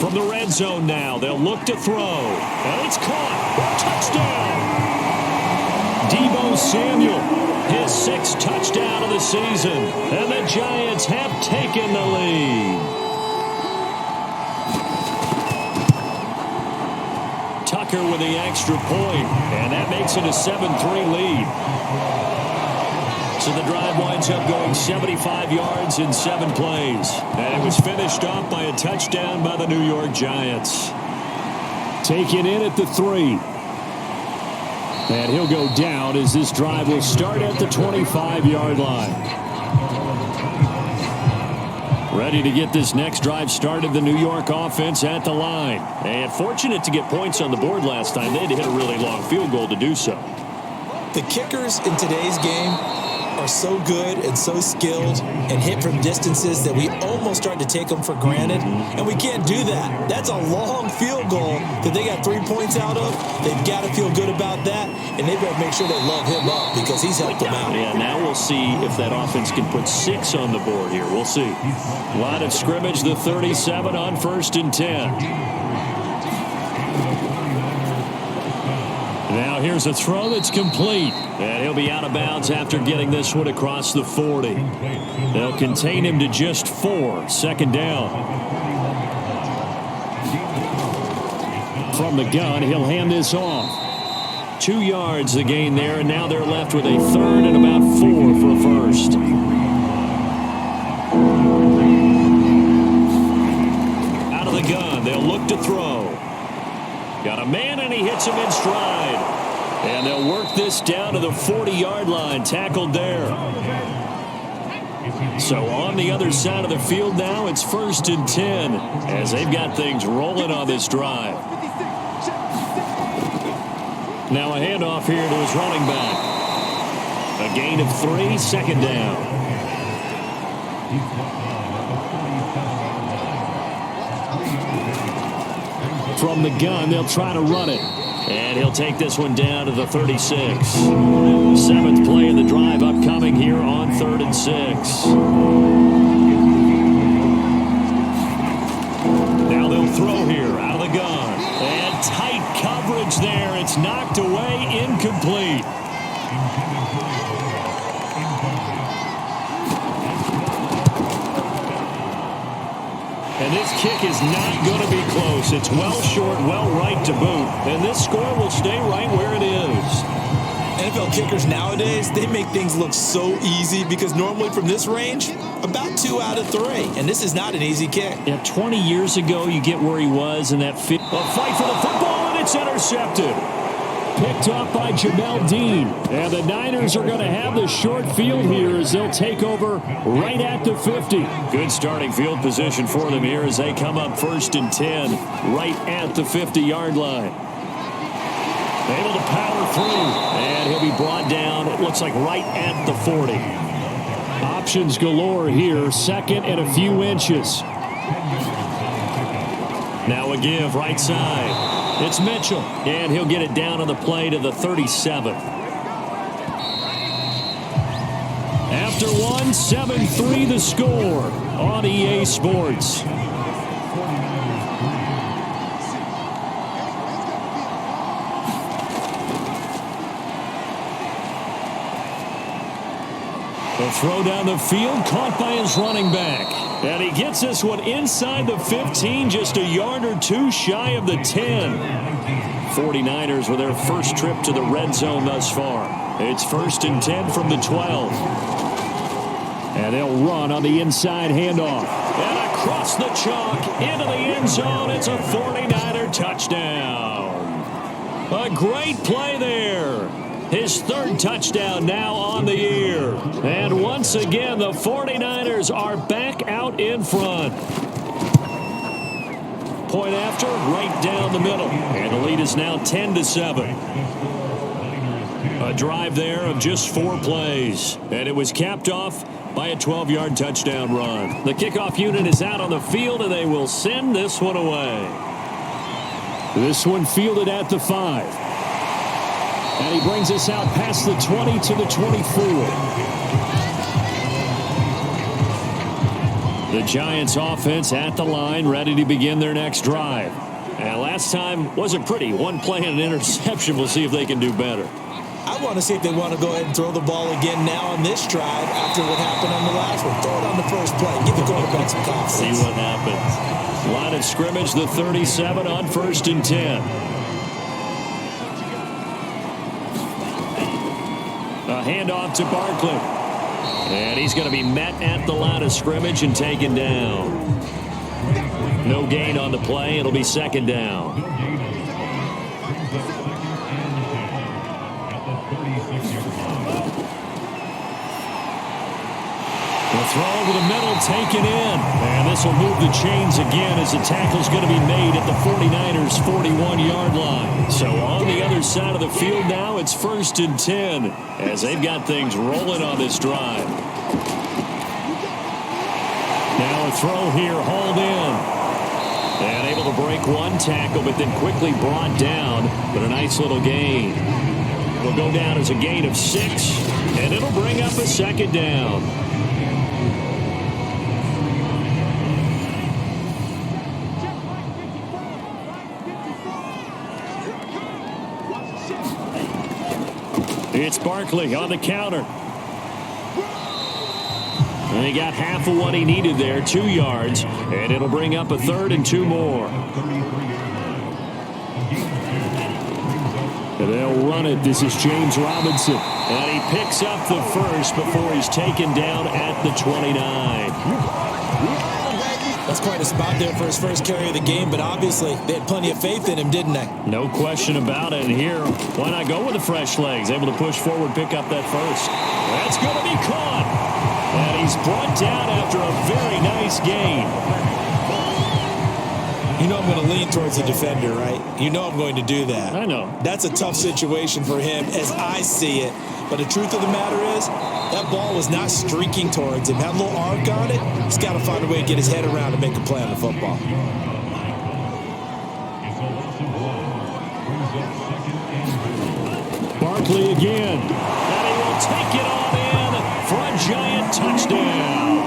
From the red zone now, they'll look to throw. And it's caught. Touchdown. Deebo Samuel, his 6th touchdown of the season. And the Giants have taken the lead. Tucker with the extra point, and that makes it a 7-3 lead. So the drive winds up going 75 yards in 7 plays. And it was finished off by a touchdown by the New York Giants. Taken in at the 3. And he'll go down as this drive will start at the 25-yard line. Ready to get this next drive started, the New York offense at the line. And fortunate to get points on the board last time. They had to hit a really long field goal to do so. The kickers in today's game are so good and so skilled and hit from distances that we almost start to take them for granted, and we can't do that. That's a long field goal that they got 3 points out of. They've got to feel good about that, and they better make sure they love him up because he's helped them out. Yeah, now we'll see if that offense can put 6 on the board here. We'll see. Line of scrimmage, the 37 on 1st and 10. Now here's a throw that's complete. And he'll be out of bounds after getting this one across the 40. They'll contain him to just 4. 2nd down. From the gun, he'll hand this off. 2 yards the gain there, and now they're left with a 3rd and about 4 for a first. Out of the gun, they'll look to throw. Got a man, and he hits him in stride. And they'll work this down to the 40-yard line, tackled there. So on the other side of the field now, it's 1st and 10 as they've got things rolling on this drive. Now a handoff here to his running back. A gain of 3, 2nd down. From the gun, they'll try to run it. And he'll take this one down to the 36. 7th play of the drive upcoming here on 3rd and 6. Now they'll throw here out of the gun. And tight coverage there. It's knocked away, incomplete. And this kick is not going to be close. It's well short, well right to boot. And this score will stay right where it is. NFL kickers nowadays, they make things look so easy because normally from this range, about 2 out of 3. And this is not an easy kick. Yeah, 20 years ago, you get where he was in that a fight for the football, and it's intercepted. Picked up by Jamel Dean. And the Niners are going to have the short field here as they'll take over right at the 50. Good starting field position for them here as they come up 1st and 10 right at the 50-yard line. Able to power through. And he'll be brought down, it looks like right at the 40. Options galore here. 2nd and a few inches. Now a give right side. It's Mitchell, and he'll get it down on the play to the 37. After 1, 7-3 the score on EA Sports. The throw down the field, caught by his running back. And he gets this one inside the 15, just a yard or 2 shy of the 10. 49ers with their first trip to the red zone thus far. It's 1st and 10 from the 12. And they'll run on the inside handoff. And across the chalk into the end zone. It's a 49er touchdown. A great play there. His 3rd touchdown now on the year. And once again, the 49ers are back out in front. Point after, right down the middle. And the lead is now 10-7. A drive there of just 4 plays. And it was capped off by a 12-yard touchdown run. The kickoff unit is out on the field, and they will send this one away. This one fielded at the 5. And he brings us out past the 20 to the 24. The Giants offense at the line, ready to begin their next drive. And last time wasn't pretty. One play and an interception. We'll see if they can do better. I want to see if they want to go ahead and throw the ball again now on this drive after what happened on the last one. Throw it on the first play. Give the quarterback some confidence. See what happens. Line of scrimmage, the 37 on 1st and 10. A handoff to Barkley. And he's going to be met at the line of scrimmage and taken down. No gain on the play. It'll be 2nd down. The throw over the middle, taken in. And this will move the chains again as the tackle's going to be made at the 49ers' 41-yard line. So on the other side of the field now, it's 1st and 10 as they've got things rolling on this drive. Now a throw here, hauled in. And able to break one tackle, but then quickly brought down. But a nice little gain. It'll go down as a gain of 6, and it'll bring up a 2nd down. It's Barkley on the counter. And he got half of what he needed there, 2 yards, and it'll bring up a 3rd and 2 more. And they'll run it. This is James Robinson. And he picks up the first before he's taken down at the 29. That's quite a spot there for his first carry of the game, but obviously they had plenty of faith in him, didn't they? No question about it. And here, why not go with the fresh legs? Able to push forward, pick up that first. That's going to be caught. And he's brought down after a very nice gain. You know I'm going to lean towards the defender, right? You know I'm going to do that. I know. That's a tough situation for him as I see it. But the truth of the matter is, that ball was not streaking towards him. Had a little arc on it. He's got to find a way to get his head around and make a play on the football. Barkley again. And he will take it on in for a Giant touchdown.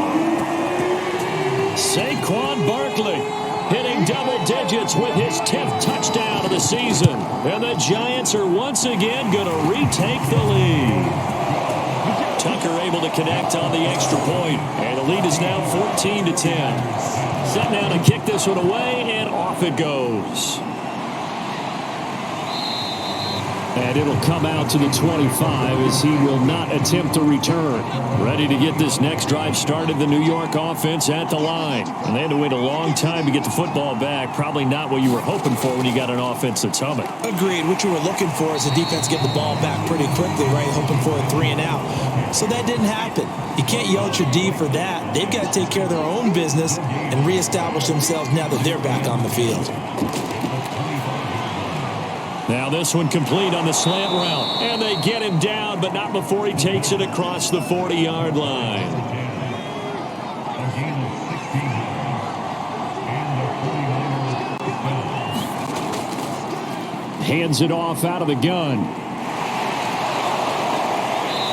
Saquon Barkley hitting double digits with his 10th touchdown of the season. And the Giants are once again going to retake the lead. Tucker able to connect on the extra point. And the lead is now 14-10. Set now to kick this one away, and off it goes. And it'll come out to the 25 as he will not attempt to return. Ready to get this next drive started, the New York offense at the line. And they had to wait a long time to get the football back. Probably not what you were hoping for when you got an offense that's humming. Agreed. What you were looking for is the defense get the ball back pretty quickly, right? Hoping for a 3 and out. So that didn't happen. You can't yell at your D for that. They've got to take care of their own business and reestablish themselves now that they're back on the field. Now this one complete on the slant route. And they get him down, but not before he takes it across the 40-yard line. Hands it off out of the gun.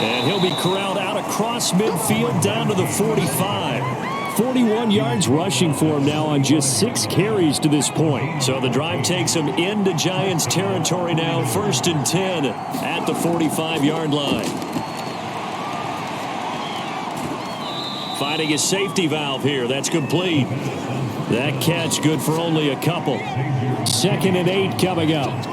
And he'll be corralled out across midfield down to the 45. 41 yards rushing for him now on just 6 carries to this point. So the drive takes him into Giants territory now, 1st and 10 at the 45-yard line. Finding a safety valve here. That's complete. That catch good for only a couple. 2nd and 8 coming up.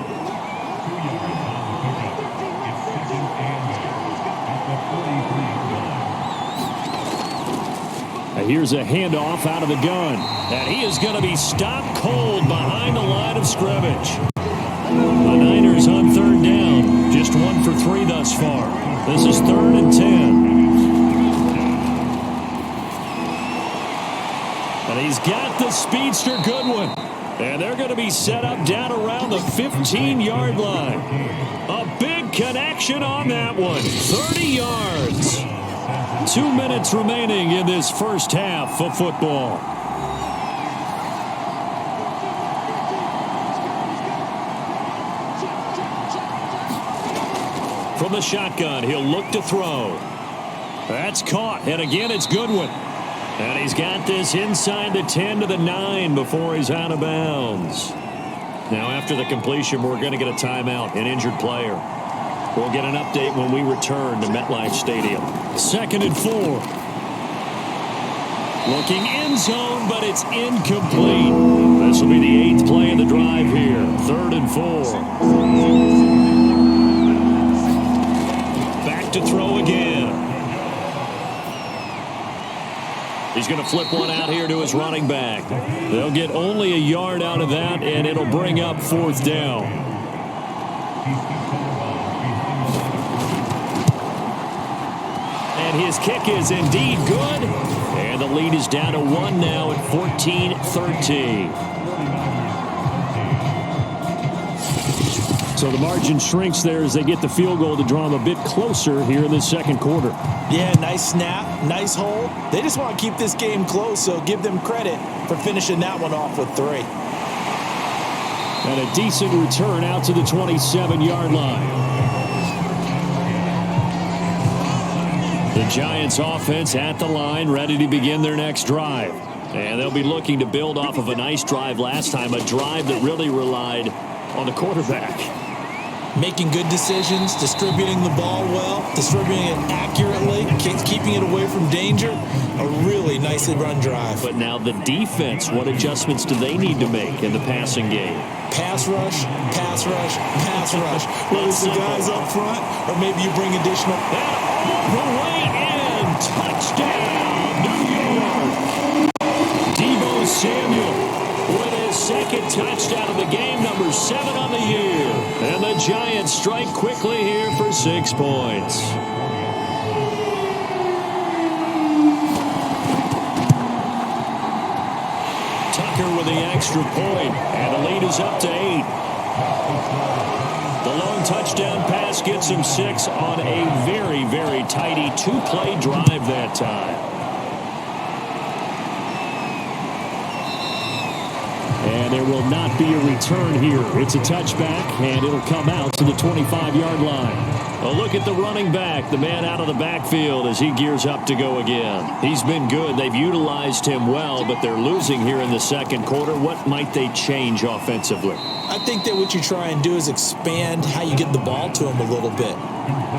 Here's a handoff out of the gun. And he is going to be stopped cold behind the line of scrimmage. The Niners on 3rd down. Just 1 for 3 thus far. This is 3rd and 10. And he's got the speedster Goodwin. And they're going to be set up down around the 15-yard line. A big connection on that one. 30 yards. 2 minutes remaining in this first half of football. From the shotgun, he'll look to throw. That's caught, and again it's Goodwin. And he's got this inside the 10 to the 9 before he's out of bounds. Now, after the completion, we're going to get a timeout, an injured player. We'll get an update when we return to MetLife Stadium. 2nd and 4. Looking end zone, but it's incomplete. This will be the 8th play of the drive here. 3rd and 4. Back to throw again. He's going to flip one out here to his running back. They'll get only a yard out of that, and it'll bring up 4th down. And his kick is indeed good. And the lead is down to 1 now at 14-13. So the margin shrinks there as they get the field goal to draw them a bit closer here in the second quarter. Yeah, nice snap, nice hold. They just want to keep this game close, so give them credit for finishing that one off with 3. And a decent return out to the 27-yard line. The Giants offense at the line, ready to begin their next drive. And they'll be looking to build off of a nice drive last time, a drive that really relied on the quarterback. Making good decisions, distributing the ball well, distributing it accurately, keeping it away from danger. A really nicely run drive. But now the defense, what adjustments do they need to make in the passing game? Pass rush, pass rush, pass rush. Whether it's the guys up front or maybe you bring additional. And all the way in. Touchdown, New York. Deebo Samuel with his 2nd touchdown of the game, number 7 on the year. And the Giants strike quickly here for 6 points. Tucker with the extra point, and the lead is up to 8. The long touchdown pass gets him 6 on a very, very tidy 2-play drive that time. And there will not be a return here. It's a touchback, and it'll come out to the 25-yard line. A look at the running back, the man out of the backfield as he gears up to go again. He's been good. They've utilized him well, but they're losing here in the second quarter. What might they change offensively? I think that what you try and do is expand how you get the ball to him a little bit.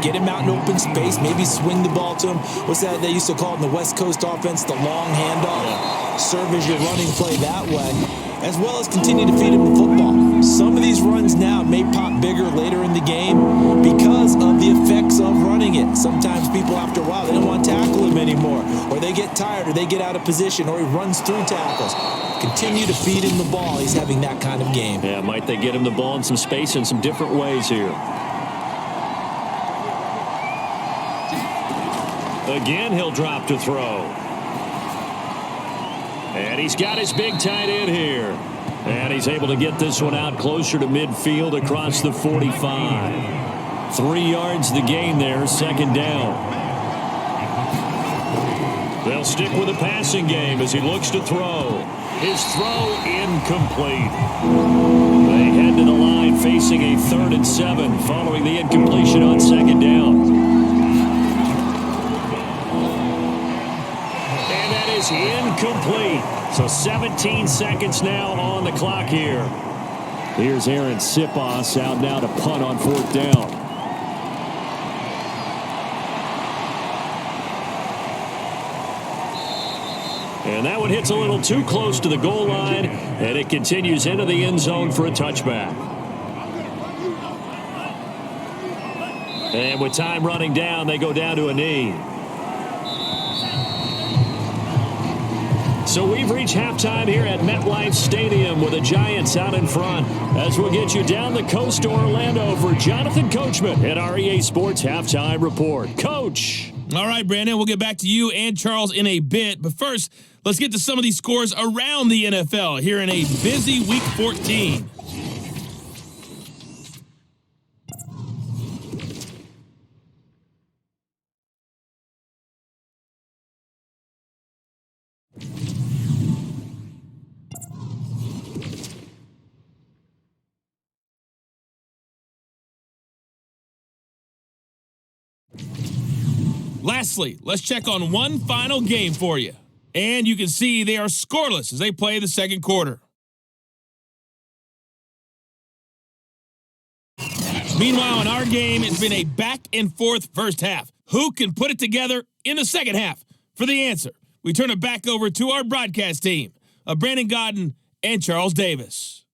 Get him out in open space, maybe swing the ball to him. What's that they used to call it in the West Coast offense, the long handoff? Yeah. Serve as your running play that way, as well as continue to feed him the football. Some of these runs now may pop bigger later in the game because of the effects of running it. Sometimes people, after a while, they don't want to tackle him anymore, or they get tired, or they get out of position, or he runs through tackles. Continue to feed him the ball. He's having that kind of game. Yeah, might they get him the ball in some space in some different ways here. Again, he'll drop to throw. And he's got his big tight end here. And he's able to get this one out closer to midfield across the 45. 3 yards the gain there, 2nd down. They'll stick with the passing game as he looks to throw. His throw incomplete. They head to the line facing a 3rd and 7 following the incompletion on 2nd down. And that is incomplete. So 17 seconds now on the clock here. Here's Aaron Sipos out now to punt on 4th down. And that one hits a little too close to the goal line, and it continues into the end zone for a touchback. And with time running down, they go down to a knee. So we've reached halftime here at MetLife Stadium with the Giants out in front, as we'll get you down the coast to Orlando for Jonathan Coachman at our EA Sports Halftime Report. Coach. All right, Brandon, we'll get back to you and Charles in a bit. But first, let's get to some of these scores around the NFL here in a busy Week 14. Lastly, let's check on one final game for you. And you can see they are scoreless as they play the second quarter. Meanwhile, in our game, it's been a back-and-forth first half. Who can put it together in the second half? For the answer, we turn it back over to our broadcast team of Brandon Godden and Charles Davis.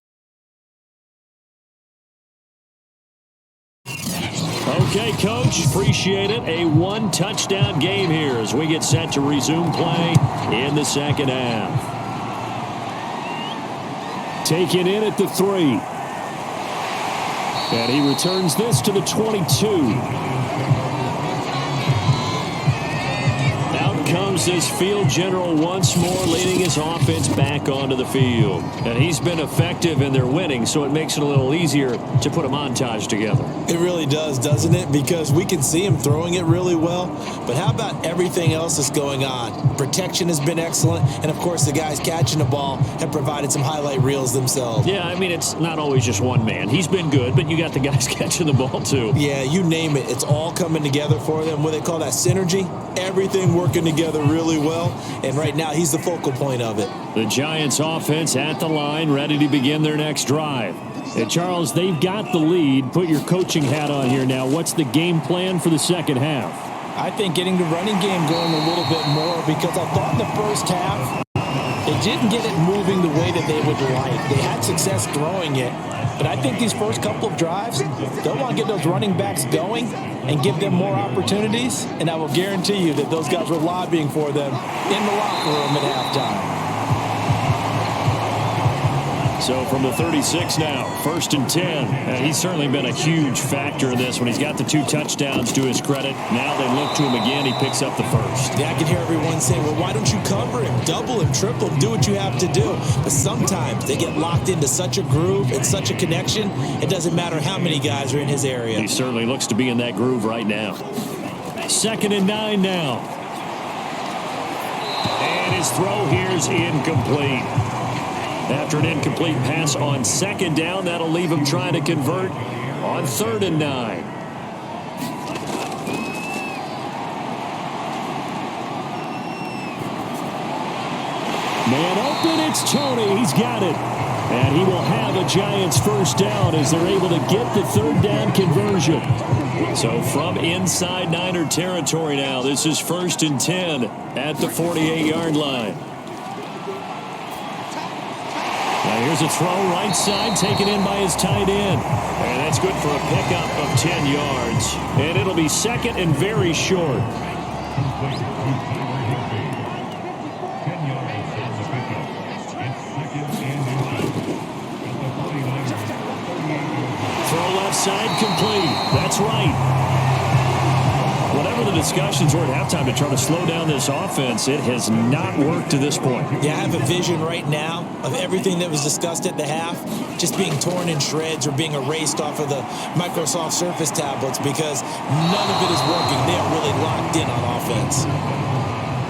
Okay, Coach, appreciate it. A one-touchdown game here as we get set to resume play in the second half. Taken in at the 3. And he returns this to the 22. Out comes this field general once more, leading his offense back onto the field. And he's been effective in their winning, so it makes it a little easier to put a montage together. It really does, doesn't it? Because we can see him throwing it really well. But how about everything else that's going on? Protection has been excellent. And, of course, the guys catching the ball have provided some highlight reels themselves. Yeah, I mean, it's not always just one man. He's been good, but you got the guys catching the ball, too. Yeah, you name it. It's all coming together for them. What they call that synergy. Everything working together really well. And right now, he's the focal point of it. The Giants offense at the line, ready to begin their next drive. And Charles, they've got the lead. Put your coaching hat on here now. What's the game plan for the second half? I think getting the running game going a little bit more, because I thought in the first half they didn't get it moving the way that they would like. They had success throwing it, but I think these first couple of drives, they'll want to get those running backs going and give them more opportunities, and I will guarantee you that those guys were lobbying for them in the locker room at halftime. So from the 36 now, 1st and 10. And he's certainly been a huge factor in this when he's got the 2 touchdowns to his credit. Now they look to him again. He picks up the first. Yeah, I can hear everyone saying, well, why don't you cover him, double him, triple him, do what you have to do. But sometimes they get locked into such a groove and such a connection, it doesn't matter how many guys are in his area. He certainly looks to be in that groove right now. 2nd and 9 now. And his throw here's incomplete. After an incomplete pass on 2nd down, that'll leave him trying to convert on 3rd and 9. Man open, it's Tony. He's got it. And he will have a Giants first down as they're able to get the 3rd down conversion. So from inside Niner territory now, this is 1st and 10 at the 48-yard line. Now here's a throw right side taken in by his tight end. And that's good for a pickup of 10 yards. And it'll be 2nd and very short. Throw left side complete. That's right. Whatever the discussions were at halftime to try to slow down this offense, it has not worked to this point. Yeah, I have a vision right now of everything that was discussed at the half just being torn in shreds or being erased off of the Microsoft Surface tablets, because none of it is working. They are really locked in on offense.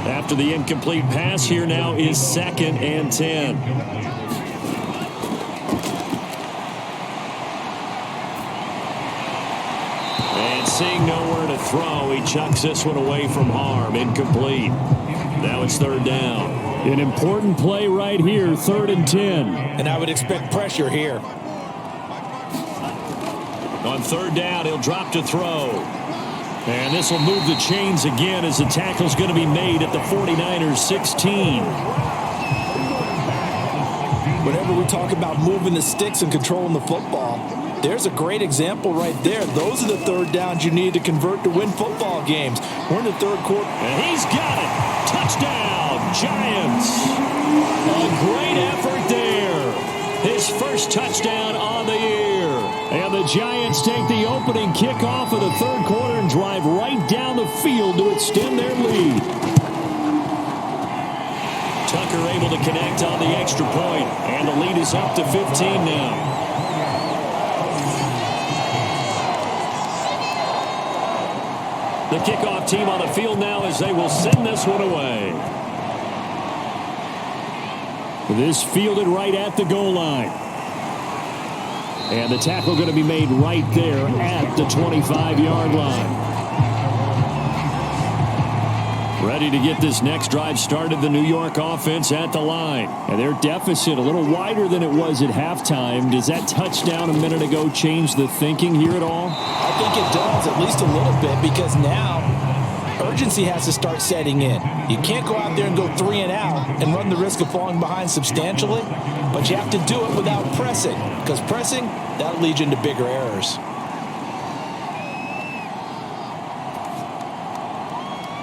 After the incomplete pass, here now is 2nd and 10. Seeing nowhere to throw, he chucks this one away from harm. Incomplete. Now it's 3rd down. An important play right here, 3rd and 10. And I would expect pressure here. On 3rd down, he'll drop to throw. And this will move the chains again as the tackle's going to be made at the 49ers 16. Whenever we talk about moving the sticks and controlling the football, there's a great example right there. Those are the 3rd downs you need to convert to win football games. We're in the 3rd quarter. And he's got it. Touchdown, Giants. A great effort there. His first touchdown on the year. And the Giants take the opening kickoff of the 3rd quarter and drive right down the field to extend their lead. Tucker able to connect on the extra point. And the lead is up to 15 now. The kickoff team on the field now as they will send this one away. This fielded right at the goal line. And the tackle going to be made right there at the 25-yard line. Ready to get this next drive started, the New York offense at the line. And their deficit a little wider than it was at halftime. Does that touchdown a minute ago change the thinking here at all? I think it does, at least a little bit, because now urgency has to start setting in. You can't go out there and go 3 and out and run the risk of falling behind substantially, but you have to do it without pressing, because pressing, that'll lead you into bigger errors.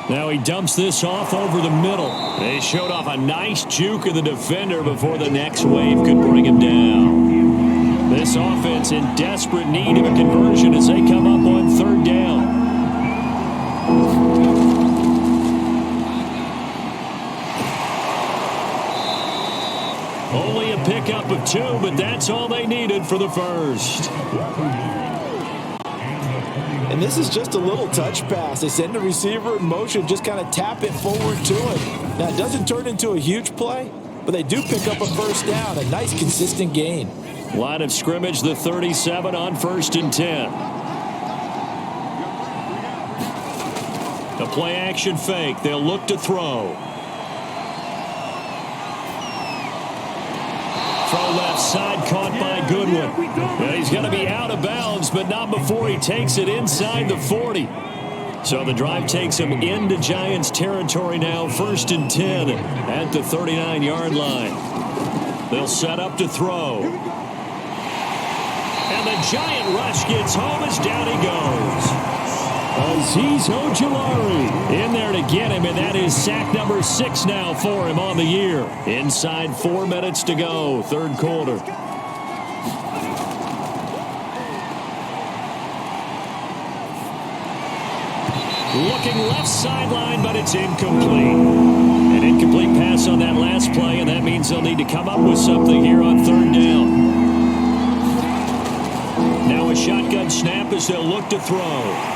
Now he dumps this off over the middle. They showed off a nice juke of the defender before the next wave could bring him down. This offense in desperate need of a conversion as they come up on 3rd down. Only a pickup of 2, but that's all they needed for the first. And this is just a little touch pass. They send the receiver in motion, just kind of tap it forward to him. Now, it doesn't turn into a huge play, but they do pick up a first down, a nice consistent gain. Line of scrimmage, the 37 on 1st and 10. The play action fake. They'll look to throw. Throw left side, caught by Goodwin. And he's going to be out of bounds, but not before he takes it inside the 40. So the drive takes him into Giants territory now, 1st and 10 at the 39-yard line. They'll set up to throw. And the Giant rush gets home as down he goes. Azeez Ojulari in there to get him, and that is sack number 6 now for him on the year. Inside 4 minutes to go, 3rd quarter. Looking left sideline, but it's incomplete. An incomplete pass on that last play, and that means they'll need to come up with something here on 3rd down. Now a shotgun snap as they'll look to throw.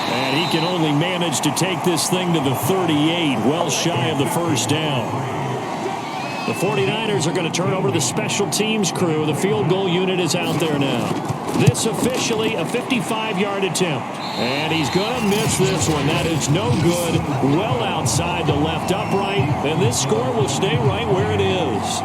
And he can only manage to take this thing to the 38, well shy of the first down. The 49ers are going to turn over the special teams crew. The field goal unit is out there now. This officially a 55-yard attempt. And he's going to miss this one. That is no good. Well outside the left upright. And this score will stay right where it is.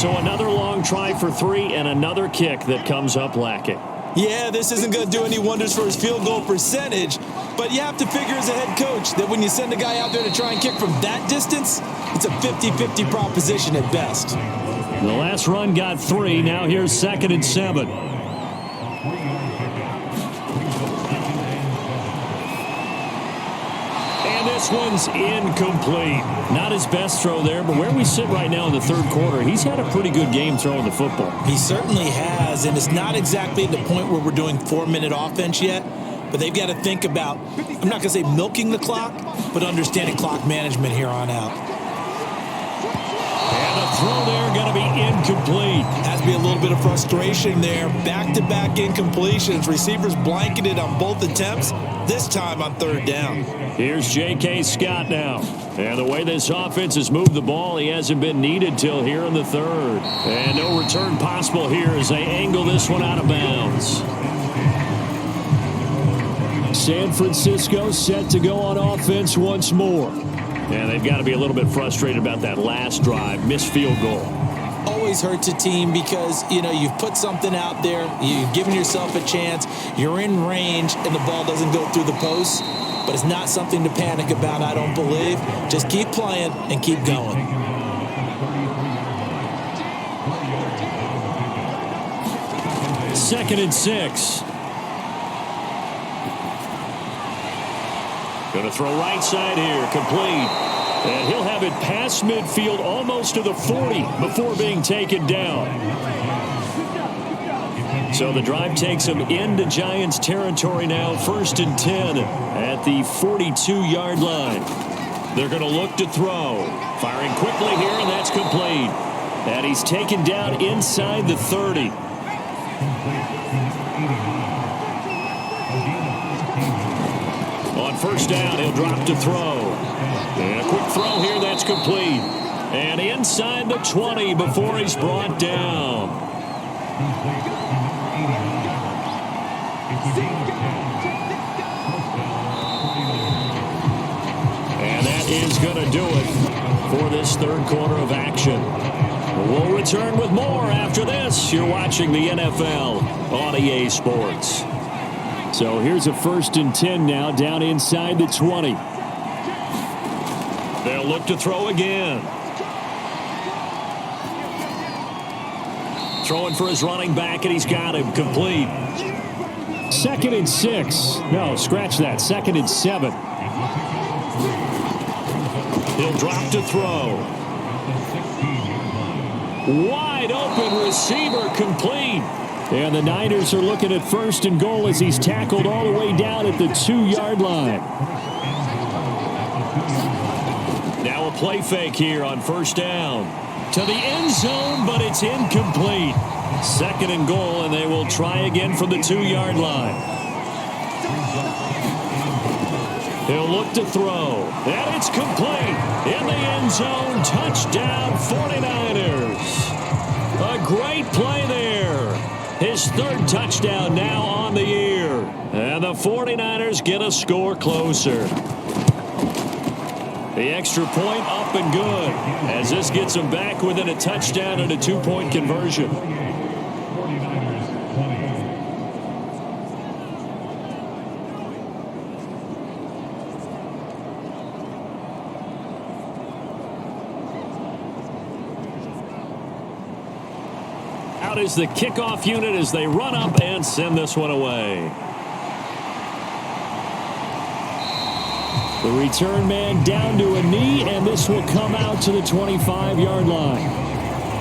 So another long try for 3 and another kick that comes up lacking. Yeah, this isn't going to do any wonders for his field goal percentage, but you have to figure as a head coach that when you send a guy out there to try and kick from that distance, it's a 50-50 proposition at best. The last run got 3. Now here's 2nd and 7. And this one's incomplete. Not his best throw there, but where we sit right now in the 3rd quarter, he's had a pretty good game throwing the football. He certainly has, and it's not exactly the point where we're doing 4-minute offense yet, but they've got to think about, I'm not going to say milking the clock, but understanding clock management here on out. And the throw there going to be incomplete. Has to be a little bit of frustration there. Back-to-back incompletions. Receivers blanketed on both attempts, this time on 3rd down. Here's J.K. Scott now. And the way this offense has moved the ball, he hasn't been needed till here in the 3rd. And no return possible here as they angle this one out of bounds. San Francisco set to go on offense once more. And they've got to be a little bit frustrated about that last drive, missed field goal. Always hurts a team because, you've put something out there, you've given yourself a chance, you're in range, and the ball doesn't go through the post. But it's not something to panic about, I don't believe. Just keep playing and keep going. Second and 6. Going to throw right side here, complete. And he'll have it past midfield almost to the 40 before being taken down. So the drive takes him into Giants territory now, 1st and 10 at the 42-yard line. They're going to look to throw. Firing quickly here, and that's complete. And he's taken down inside the 30. On 1st down, he'll drop to throw. And a quick throw here, that's complete. And inside the 20 before he's brought down. is going to do it for this third quarter of action. We'll return with more after this. You're watching the NFL on EA Sports. So here's a 1st and 10 now, down inside the 20. They'll look to throw again. Throwing for his running back, and he's got him complete. 2nd and 6. No, scratch that. 2nd and 7. He'll drop to throw. Wide open receiver complete. And the Niners are looking at 1st and goal as he's tackled all the way down at the 2-yard line. Now a play fake here on 1st down. To the end zone, but it's incomplete. 2nd and goal, and they will try again from the 2-yard line. He'll look to throw, and it's complete. In the end zone, touchdown 49ers. A great play there. His 3rd touchdown now on the year. And the 49ers get a score closer. The extra point up and good as this gets them back within a touchdown and a 2-point conversion. Out is the kickoff unit as they run up and send this one away. The return man down to a knee, and this will come out to the 25-yard line.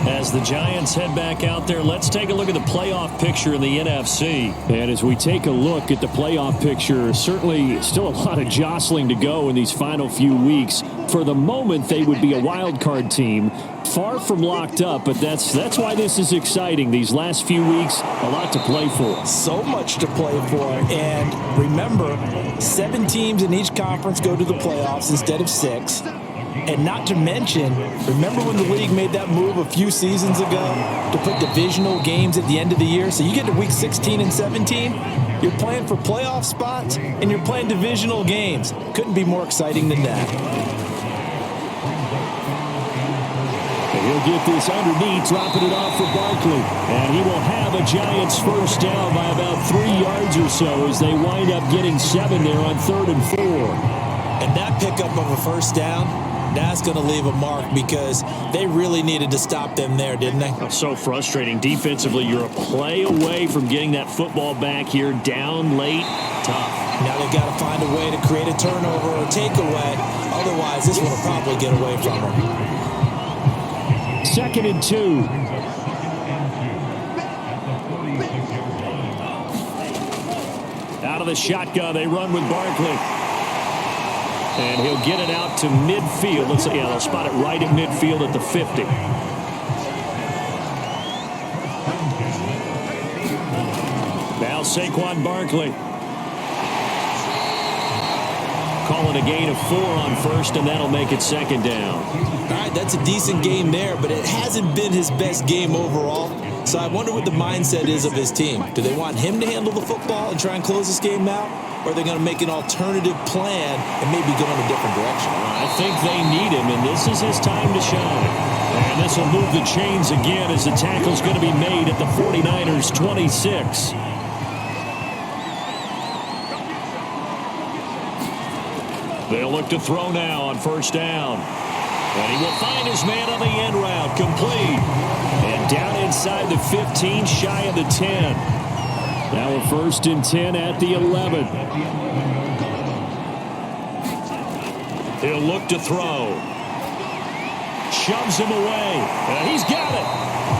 As the Giants head back out there, let's take a look at the playoff picture in the NFC. And as we take a look at the playoff picture, certainly still a lot of jostling to go in these final few weeks. For the moment, they would be a wild card team, far from locked up, but that's why this is exciting. These last few weeks, a lot to play for. So much to play for. And remember, 7 teams in each conference go to the playoffs instead of 6. And not to mention, remember when the league made that move a few seasons ago to put divisional games at the end of the year? So you get to week 16 and 17, you're playing for playoff spots, and you're playing divisional games. Couldn't be more exciting than that. He'll get this underneath, dropping it off for Barkley. And he will have a Giants 1st down by about 3 yards or so as they wind up getting 7 there on 3rd and 4. And that pickup of a 1st down, that's going to leave a mark because they really needed to stop them there, didn't they? So frustrating. Defensively, you're a play away from getting that football back here. Down late, tough. Now they've got to find a way to create a turnover or takeaway. Otherwise, this one will probably get away from them. 2nd and 2. Out of the shotgun, they run with Barkley. And he'll get it out to midfield. Looks like, yeah, they'll spot it right at midfield at the 50. Now Saquon Barkley. Calling a gain of 4 on 1st, and that'll make it 2nd down. All right, that's a decent game there, but it hasn't been his best game overall. So I wonder what the mindset is of his team. Do they want him to handle the football and try and close this game out? Or are they going to make an alternative plan and maybe go in a different direction? I think they need him, and this is his time to shine. And this will move the chains again as the tackle's going to be made at the 49ers 26. They'll look to throw now on 1st down. And he will find his man on the end route, complete. And down inside the 15, shy of the 10. Now a 1st and 10 at the 11. He'll look to throw. Shoves him away. And he's got it.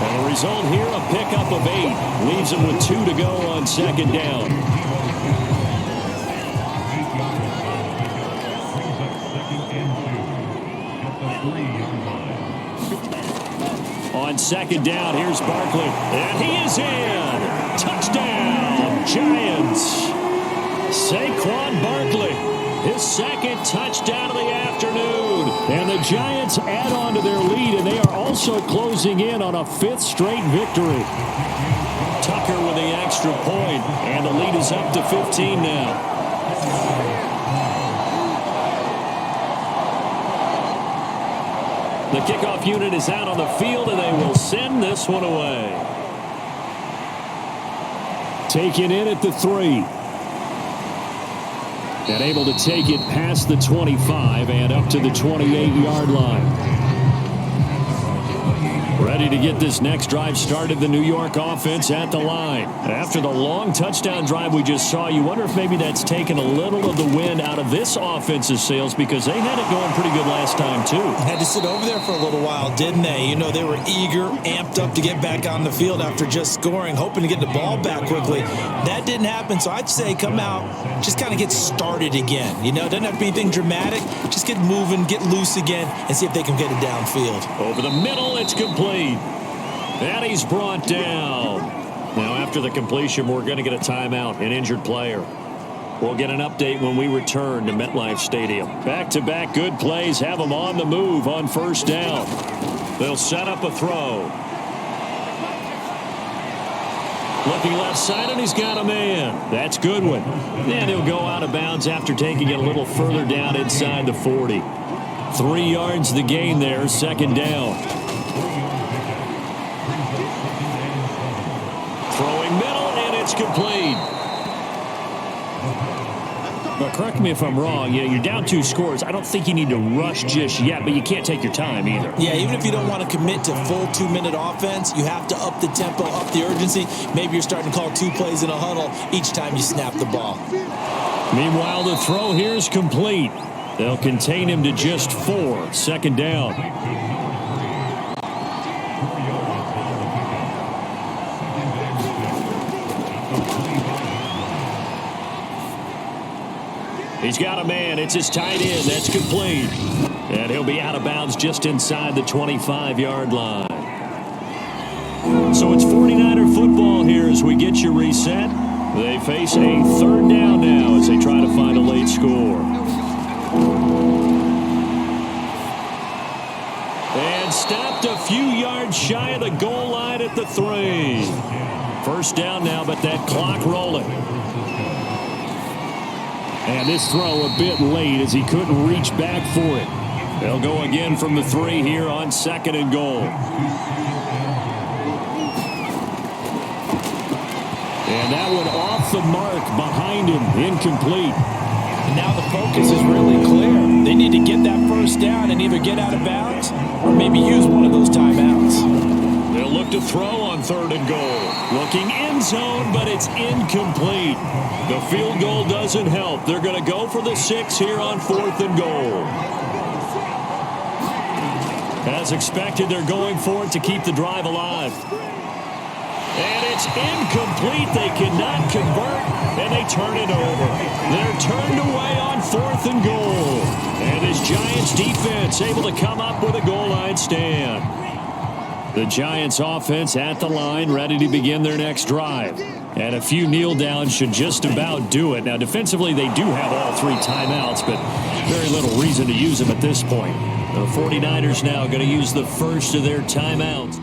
And the result here, a pickup of 8. Leaves him with 2 to go on 2nd down. On 2nd down, here's Barkley. And he is in. Touchdown, Giants. Saquon Barkley, his 2nd touchdown of the afternoon. And the Giants add on to their lead, and they are also closing in on a 5th straight victory. Tucker with the extra point, and the lead is up to 15 now. The kickoff unit is out on the field, and they will send this one away. Taken in at the 3. And able to take it past the 25 and up to the 28-yard line. Ready to get this next drive started, the New York offense at the line. After the long touchdown drive we just saw, you wonder if maybe that's taken a little of the wind out of this offense's sails, because they had it going pretty good last time, too. Had to sit over there for a little while, didn't they? You know, they were eager, amped up to get back on the field after just scoring, hoping to get the ball back quickly. That didn't happen, so I'd say come out, just kind of get started again. You know, it doesn't have to be anything dramatic. Just get moving, get loose again, and see if they can get it downfield. Over the middle, it's complete. And he's brought down. Now, after the completion, we're going to get a timeout, an injured player. We'll get an update when we return to MetLife Stadium. Back-to-back good plays have them on the move on first down. They'll set up a throw. Looking left side, and he's got a man. That's Goodwin. And he'll go out of bounds after taking it a little further down inside the 40. 3 yards the gain there, second down. Throwing middle, and it's complete. But correct me if I'm wrong. You know, you're down 2 scores. I don't think you need to rush just yet, but you can't take your time either. Yeah, even if you don't want to commit to full 2-minute offense, you have to up the tempo, up the urgency. Maybe you're starting to call 2 plays in a huddle each time you snap the ball. Meanwhile, the throw here is complete. They'll contain him to just 4, second down. He's got a man. It's his tight end. That's complete. And he'll be out of bounds just inside the 25-yard line. So it's 49er football here as we get you reset. They face a third down now as they try to find a late score. And stopped a few yards shy of the goal line at the 3. First down now, but that clock rolling. And this throw a bit late as he couldn't reach back for it. They'll go again from the 3 here on second and goal. And that one off the mark behind him, incomplete. And now the focus is really clear. They need to get that first down and either get out of bounds or maybe use one of those timeouts. They'll look to throw on third and goal. Looking end zone, but it's incomplete. The field goal doesn't help. They're going to go for the 6 here on fourth and goal. As expected, they're going for it to keep the drive alive. And it's incomplete. They cannot convert, and they turn it over. They're turned away on fourth and goal. And this Giants defense able to come up with a goal line stand. The Giants offense at the line, ready to begin their next drive. And a few kneel downs should just about do it. Now, defensively, they do have all 3 timeouts, but very little reason to use them at this point. The 49ers now going to use the first of their timeouts.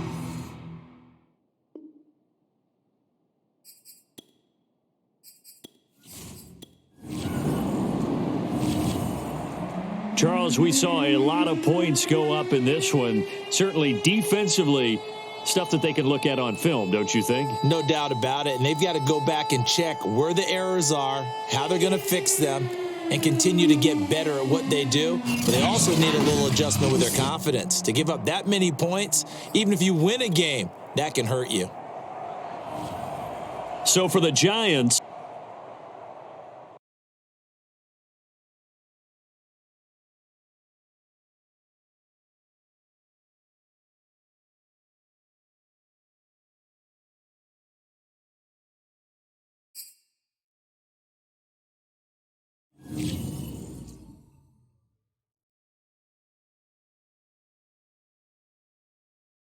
Charles, we saw a lot of points go up in this one. Certainly defensively, stuff that they can look at on film, don't you think? No doubt about it. And they've got to go back and check where the errors are, how they're going to fix them, and continue to get better at what they do. But they also need a little adjustment with their confidence. To give up that many points, even if you win a game, that can hurt you. So for the Giants,